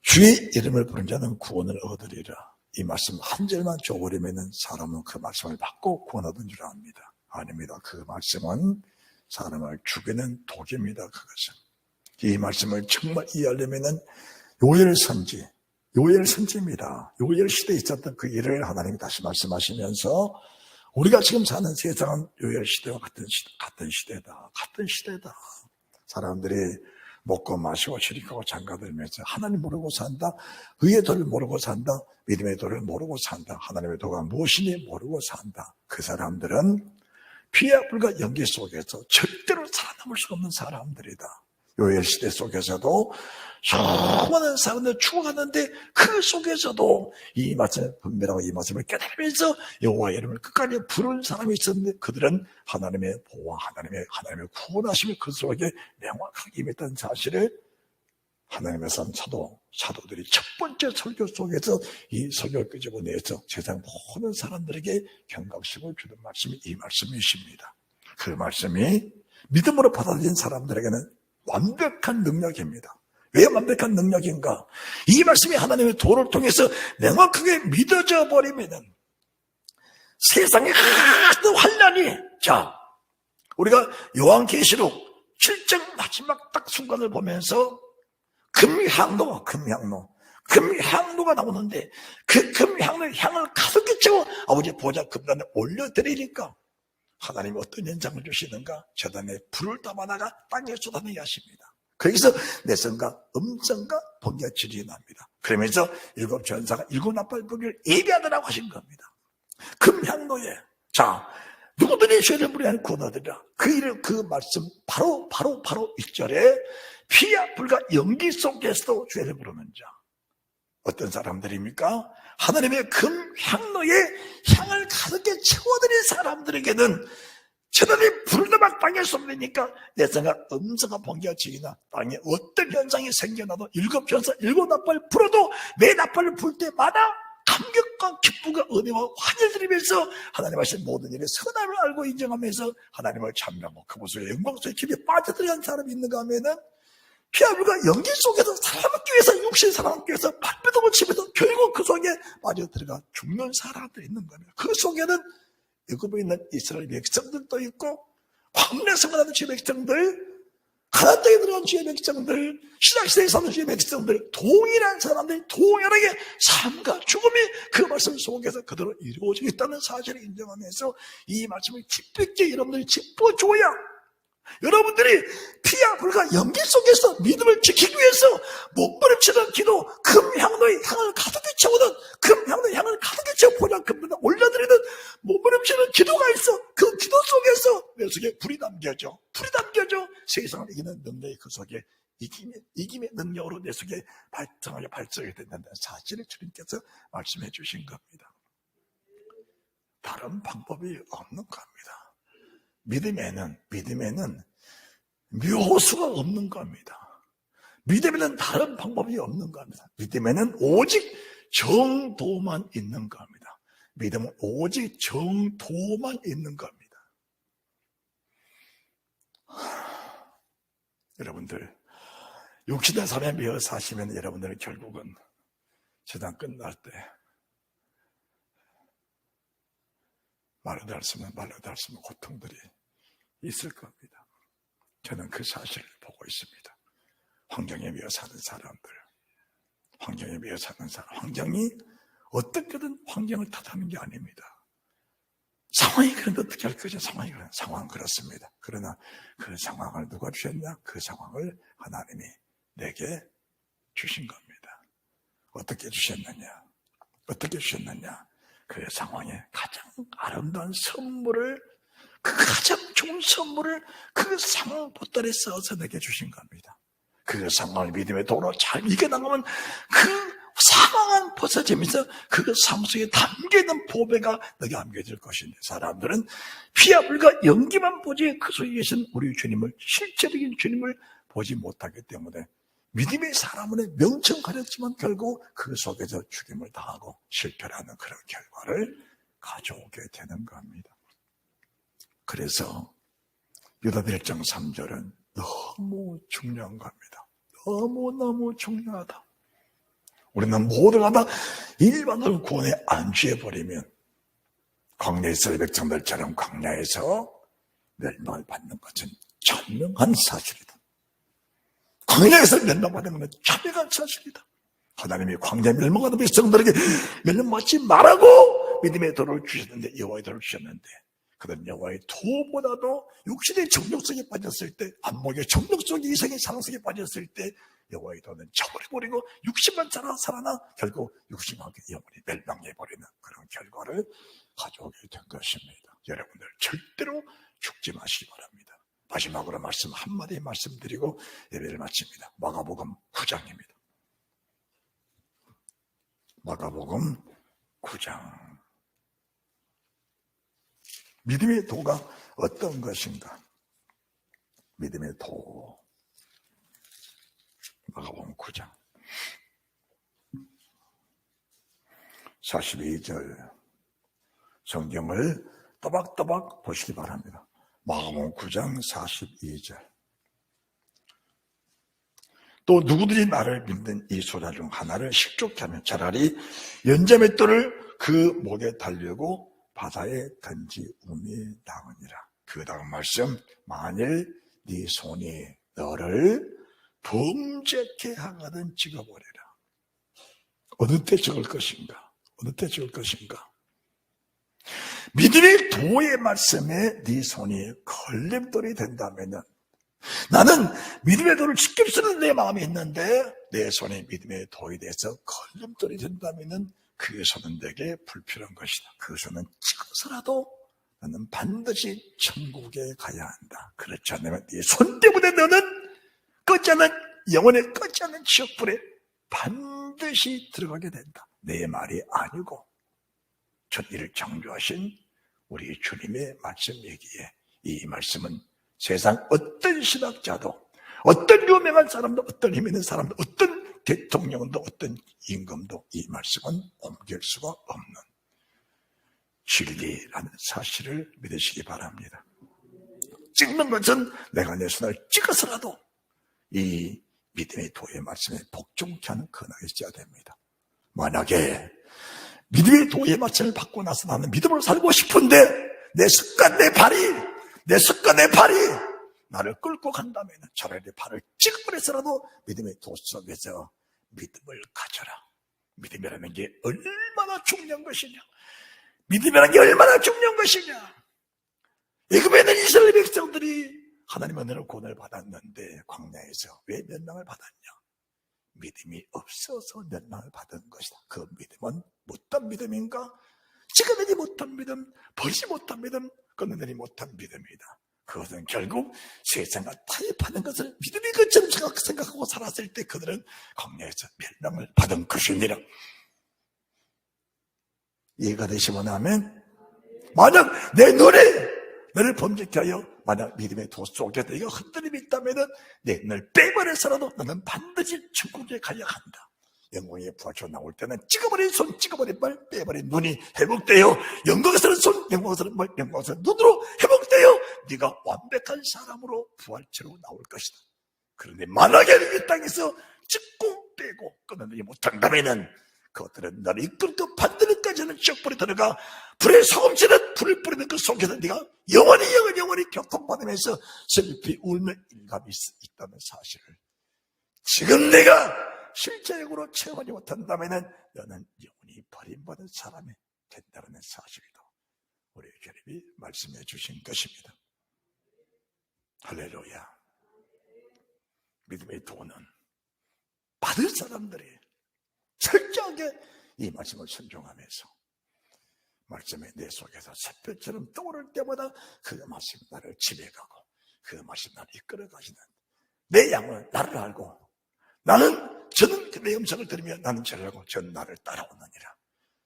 주의 이름을 부른 자는 구원을 얻으리라. 이 말씀 한 절만 줘버리면 사람은 그 말씀을 받고 구원 얻은 줄 압니다. 아닙니다. 그 말씀은 사람을 죽이는 독입니다. 그것은. 이 말씀을 정말 이해하려면 요엘선지입니다. 요엘 시대에 있었던 그 일을 하나님이 다시 말씀하시면서 우리가 지금 사는 세상은 요엘 시대와 같은 시대다. 사람들이 먹고 마시고 취직하고 장가들면서 하나님 모르고 산다. 의의 도를 모르고 산다. 믿음의 도를 모르고 산다. 하나님의 도가 무엇이니 모르고 산다. 그 사람들은 피와 불과 연기 속에서 절대로 살아남을 수 없는 사람들이다. 요엘 시대 속에서도 수많은 사람들 죽어가는데 그 속에서도 이 말씀을 분별하고 이 말씀을 깨달으면서 여호와의 이름을 끝까지 부르는 사람이 있었는데 그들은 하나님의 보호와 하나님의 구원하심이 그 속에 명확하게 임했다는 사실을 하나님의 사도들이 첫 번째 설교 속에서 이 설교를 끄집어내서 세상 모든 사람들에게 경각심을 주는 말씀이 이 말씀이십니다. 그 말씀이 믿음으로 받아들인 사람들에게는 완벽한 능력입니다. 왜 완벽한 능력인가? 이 말씀이 하나님의 도를 통해서 명확하게 믿어져 버리면은 세상의 하도 환난이 우리가 요한계시록 7장 마지막 딱 순간을 보면서 금향로가 나오는데 그 금향로의 향을 가득히 채워 아버지 보좌 금단에 올려드리니까 하나님이 어떤 현상을 주시는가? 재단에 불을 담아다가 땅에 쏟아내게 하십니다. 거기서 내성과 음성과 번개가 질이 납니다. 그러면서 7 전사가 7 나팔 불기를 예배하더라고 하신 겁니다. 금향로에 누구든지 죄를 무리하는 구원하리라. 그 말씀 바로 1절에 피와 불과 연기 속에서도 죄를 부르는 자. 어떤 사람들입니까? 하나님의 금향로에 향을 가득히 채워드린 사람들에게는 재단이 불다막 땅에 쏟으니까 내성과 음성과 번개가 지나 땅에 어떤 현상이 생겨나도 7 전사 7 나팔 불어도 매 나팔을 불 때마다 감격과 기쁨과 은혜와 환희를 드리면서 하나님 하신 모든 일의 선함을 알고 인정하면서 하나님을 찬양하고 그 모습의 영광 속에 깊이 빠져들어간 사람이 있는가 하면은 피아불과 연기 속에서 살아남기 위해서, 육신이 살아남기 위해서 발버둥을 치면서 결국 그 속에 빠져들어가 죽는 사람들이 있는 겁니다. 그 속에는 애굽에 있는 이스라엘 백성들도 있고, 광야 생활하는 주의 백성들, 가나안 땅에 들어간 주의 백성들, 신약시대에 사는 주의 백성들, 동일한 사람들이 동일하게 삶과 죽음이 그 말씀 속에서 그대로 이루어지고 있다는 사실을 인정하면서 이 말씀을 깊이 있게 여러분들이 짚어줘야 여러분들이 피와 불과 연기 속에서 믿음을 지키기 위해서 목부림치는 기도, 금향로의 향을 가득히 채우는, 금향로의 향을 가득히 채워 보좌 금보다 올려드리는 목부림치는 기도가 있어. 그 기도 속에서 내 속에 불이 담겨져. 불이 담겨져. 세상을 이기는 능력이 그 속에 이김의 능력으로 내 속에 발전하게 된다는 사실을 주님께서 말씀해 주신 겁니다. 다른 방법이 없는 겁니다. 믿음에는 묘수가 없는 겁니다. 믿음에는 다른 방법이 없는 겁니다. 믿음에는 오직 정도만 있는 겁니다. 믿음은 오직 정도만 있는 겁니다. 여러분들, 육신의 삶에 매여 사시면 여러분들은 결국은 세상 끝날 때 말로도 할 수 없는 고통들이 있을 겁니다. 저는 그 사실을 보고 있습니다. 환경에 매여 사는 사람들, 환경이 어떻게든 환경을 탓하는 게 아닙니다. 상황이 그런데 어떻게 할 거죠? 상황은 그렇습니다. 그러나 그 상황을 누가 주셨냐? 그 상황을 하나님이 내게 주신 겁니다. 어떻게 주셨느냐? 그 상황에 가장 아름다운 선물을, 그 가장 좋은 선물을 그 상황 보따리에 써서 내게 주신 겁니다. 그 상황을 믿음의 도로 잘 이겨나가면 그 상황은 벗어지면서 그 삶 속에 담겨있는 보배가 내게 안겨질 것인데, 사람들은 피와 불과 연기만 보지 그 속에 계신 우리 주님을, 실제적인 주님을 보지 못하기 때문에 믿음의 사람은 명칭 가렸지만 결국 그 속에서 죽임을 당하고 실패하는 그런 결과를 가져오게 되는 겁니다. 그래서 유다서 1장 3절은 너무 중요한 겁니다. 너무너무 중요하다. 우리는 모두가 다 일반을 구원에 안주해버리면 광야의 이스라엘 백성들처럼 광야에서 멸망을 받는 것은 천명한 사실이다. 광야에서 멸망받는 것은 참여한 사실이다. 하나님이 광야 멸망하는 백성들에게 멸망받지 말라고 믿음의 도를 주셨는데, 여호와의 도를 주셨는데, 그들은 여호와의 도보다도 육신의 정욕 속에 빠졌을 때, 안목의 정욕 속에, 이성의 사랑 속에 빠졌을 때 여호와의 도는 저버려버리고 육신만 살아나 결국 육신하게 영원히 멸망해버리는 그런 결과를 가져오게 된 것입니다. 여러분들 절대로 죽지 마시기 바랍니다. 마지막으로 말씀 한마디 말씀드리고 예배를 마칩니다. 마가복음 9장입니다. 마가복음 9장. 믿음의 도가 어떤 것인가? 믿음의 도. 마가복음 9장 42절 성경을 또박또박 보시기 바랍니다. 마가복음 9장 42절. 또 누구든지 나를 믿는 이 소자 중 하나를 식족케 하면 차라리 연자맷돌을 그 목에 달려고 바다에 던지움이 나으니라. 그 다음 말씀, 만일 네 손이 너를 범죄케 하거든 찍어버리라. 어느 때 찍을 것인가? 믿음의 도의 말씀에 네 손이 걸림돌이 된다면은, 나는 믿음의 도를 지킬 수 있는 내 마음이 있는데 내 손이 믿음의 도에 대해서 걸림돌이 된다면은 그 손은 내게 불필요한 것이다. 그 손은 찍어서라도 나는 반드시 천국에 가야 한다. 그렇지 않으면 네 손 때문에 너는 꺼지 않은, 영원에 꺼지 않는 지옥불에 반드시 들어가게 된다. 내 말이 아니고 천지를 창조하신 우리 주님의 말씀이기에 이 말씀은 세상 어떤 신학자도, 어떤 유명한 사람도, 어떤 힘 있는 사람도, 어떤 대통령도, 어떤 임금도 이 말씀은 옮길 수가 없는 진리라는 사실을 믿으시기 바랍니다. 찍는 것은 내가 내 손을 찍어서라도 이 믿음의 도의 말씀에 복종케 하는 근원이 있어야 됩니다. 만약에 믿음의 도의 말씀을 받고 나서 나는 믿음으로 살고 싶은데 내 습관, 내 발이 나를 끌고 간다면 차라리 발을 찍어버려서라도 믿음의 도 속에서 믿음을 가져라. 믿음이라는 게 얼마나 중요한 것이냐. 믿음이라는 게 얼마나 중요한 것이냐. 애굽에 있는 이스라엘 백성들이 하나님의 은혜로 구원을 받았는데 광야에서 왜 멸망을 받았냐? 믿음이 없어서 멸망을 받은 것이다. 그 믿음은 못한 믿음인가? 찍어내지 못한 믿음, 버리지 못한 믿음, 끊어내지 못한 믿음이다. 그것은 결국 세상과 타협하는 것을 믿음의 것처럼 생각하고 살았을 때 그들은 광야에서 멸망을 받은 것이니라. 이해가 되시면 하면, 만약 내 눈에 너를 범죄케 하여 만약 믿음의 도 속에 너희가 흔들림이 있다면 내 눈을 빼버려서라도 너는 반드시 천국에 가야 한다. 영광의 부활처럼 나올 때는 찍어버린 손, 찍어버린 발, 빼버린 눈이 회복되어 영광스러운 손, 영광스러운 발, 영광스러운 눈으로 회복되어 네가 완벽한 사람으로 부활처럼 나올 것이다. 그런데 만약에 이 땅에서 찍고 빼고 끊어내지 못한다면 그것들은 너를 이끌고 반드리까지는 쩍불이 들어가 불에 소금치는 불을 뿌리는 그 속에서 네가 영원히 교통받으면서 슬피 울며 일감이 있다는 사실을 지금 내가 실제적으로 체험하지 못한다면 너는 영원히 버림받은 사람이 된다는 사실도 우리 주님이 말씀해 주신 것입니다. 할렐루야. 믿음의 도는 받은 사람들이 철저하게 이 말씀을 순종하면서 말씀이 내 속에서 샛별처럼 떠오를 때마다 그 말씀이 나를 지배가고 그 말씀이 나를 이끌어 가시는 내 양은 나를 알고 저는 내 음성을 들으며 나는 저를 알고 저는 나를 따라오느니라.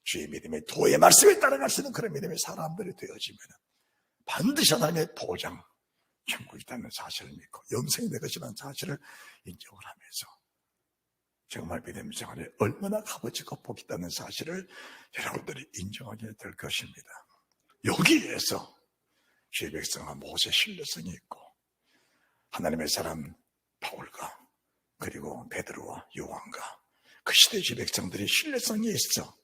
주의 믿음의 도의 말씀에 따라갈 수 있는 그런 믿음의 사람들이 되어지면 반드시 하나님의 보장 천국이 있다는 사실을 믿고 영생이 될 것이라는 사실을 인정을 하면서 정말 믿음 생활에 얼마나 값어치고 복이 있다는 사실을 여러분들이 인정하게 될 것입니다. 여기에서 주의 백성과 모세 신뢰성이 있고 하나님의 사람 바울과 그리고 베드로와 요한과 그 시대 주의 백성들이 신뢰성이 있어.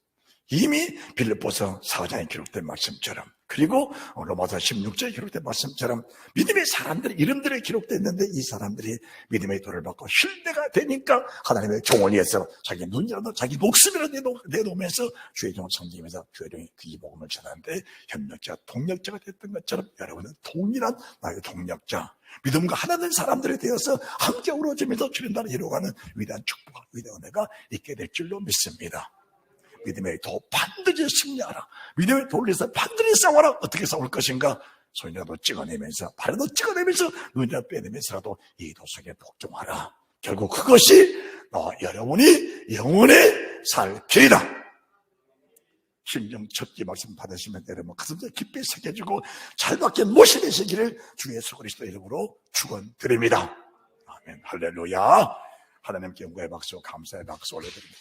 이미 빌립보서 4장에 기록된 말씀처럼 그리고 로마서 16장에 기록된 말씀처럼 믿음의 사람들의 이름들이 기록됐는데 이 사람들이 믿음의 도를 받고 신뢰가 되니까 하나님의 종을 위해서 자기 눈이라도 자기 목숨이라도 내놓으면서 주의 종을 섬기면서 주의 종이 이 복음을 전하는데 협력자, 동력자가 됐던 것처럼 여러분은 동일한 나의 동력자 믿음과 하나 된 사람들이 되어서 함께 어우러지면서 주님 나라를 이루어가는 위대한 축복과 위대한 은혜가 있게 될 줄로 믿습니다. 믿음의 도 반드시 승리하라. 믿음의 도를 위해서 반드시 싸워라. 어떻게 싸울 것인가? 손이라도 찍어내면서 발이라도 찍어내면서 눈이라도 빼내면서라도 이 도 속에 복종하라. 결국 그것이 여러분이 영원히 살 길이다. 심령 첫기 말씀 받으시면 여러분 가슴에 깊이 새겨지고 잘 받게 모시 되시기를 주 예수 그리스도 이름으로 축원드립니다. 아멘. 할렐루야. 하나님께 영광의 박수 감사의 박수 올려드립니다.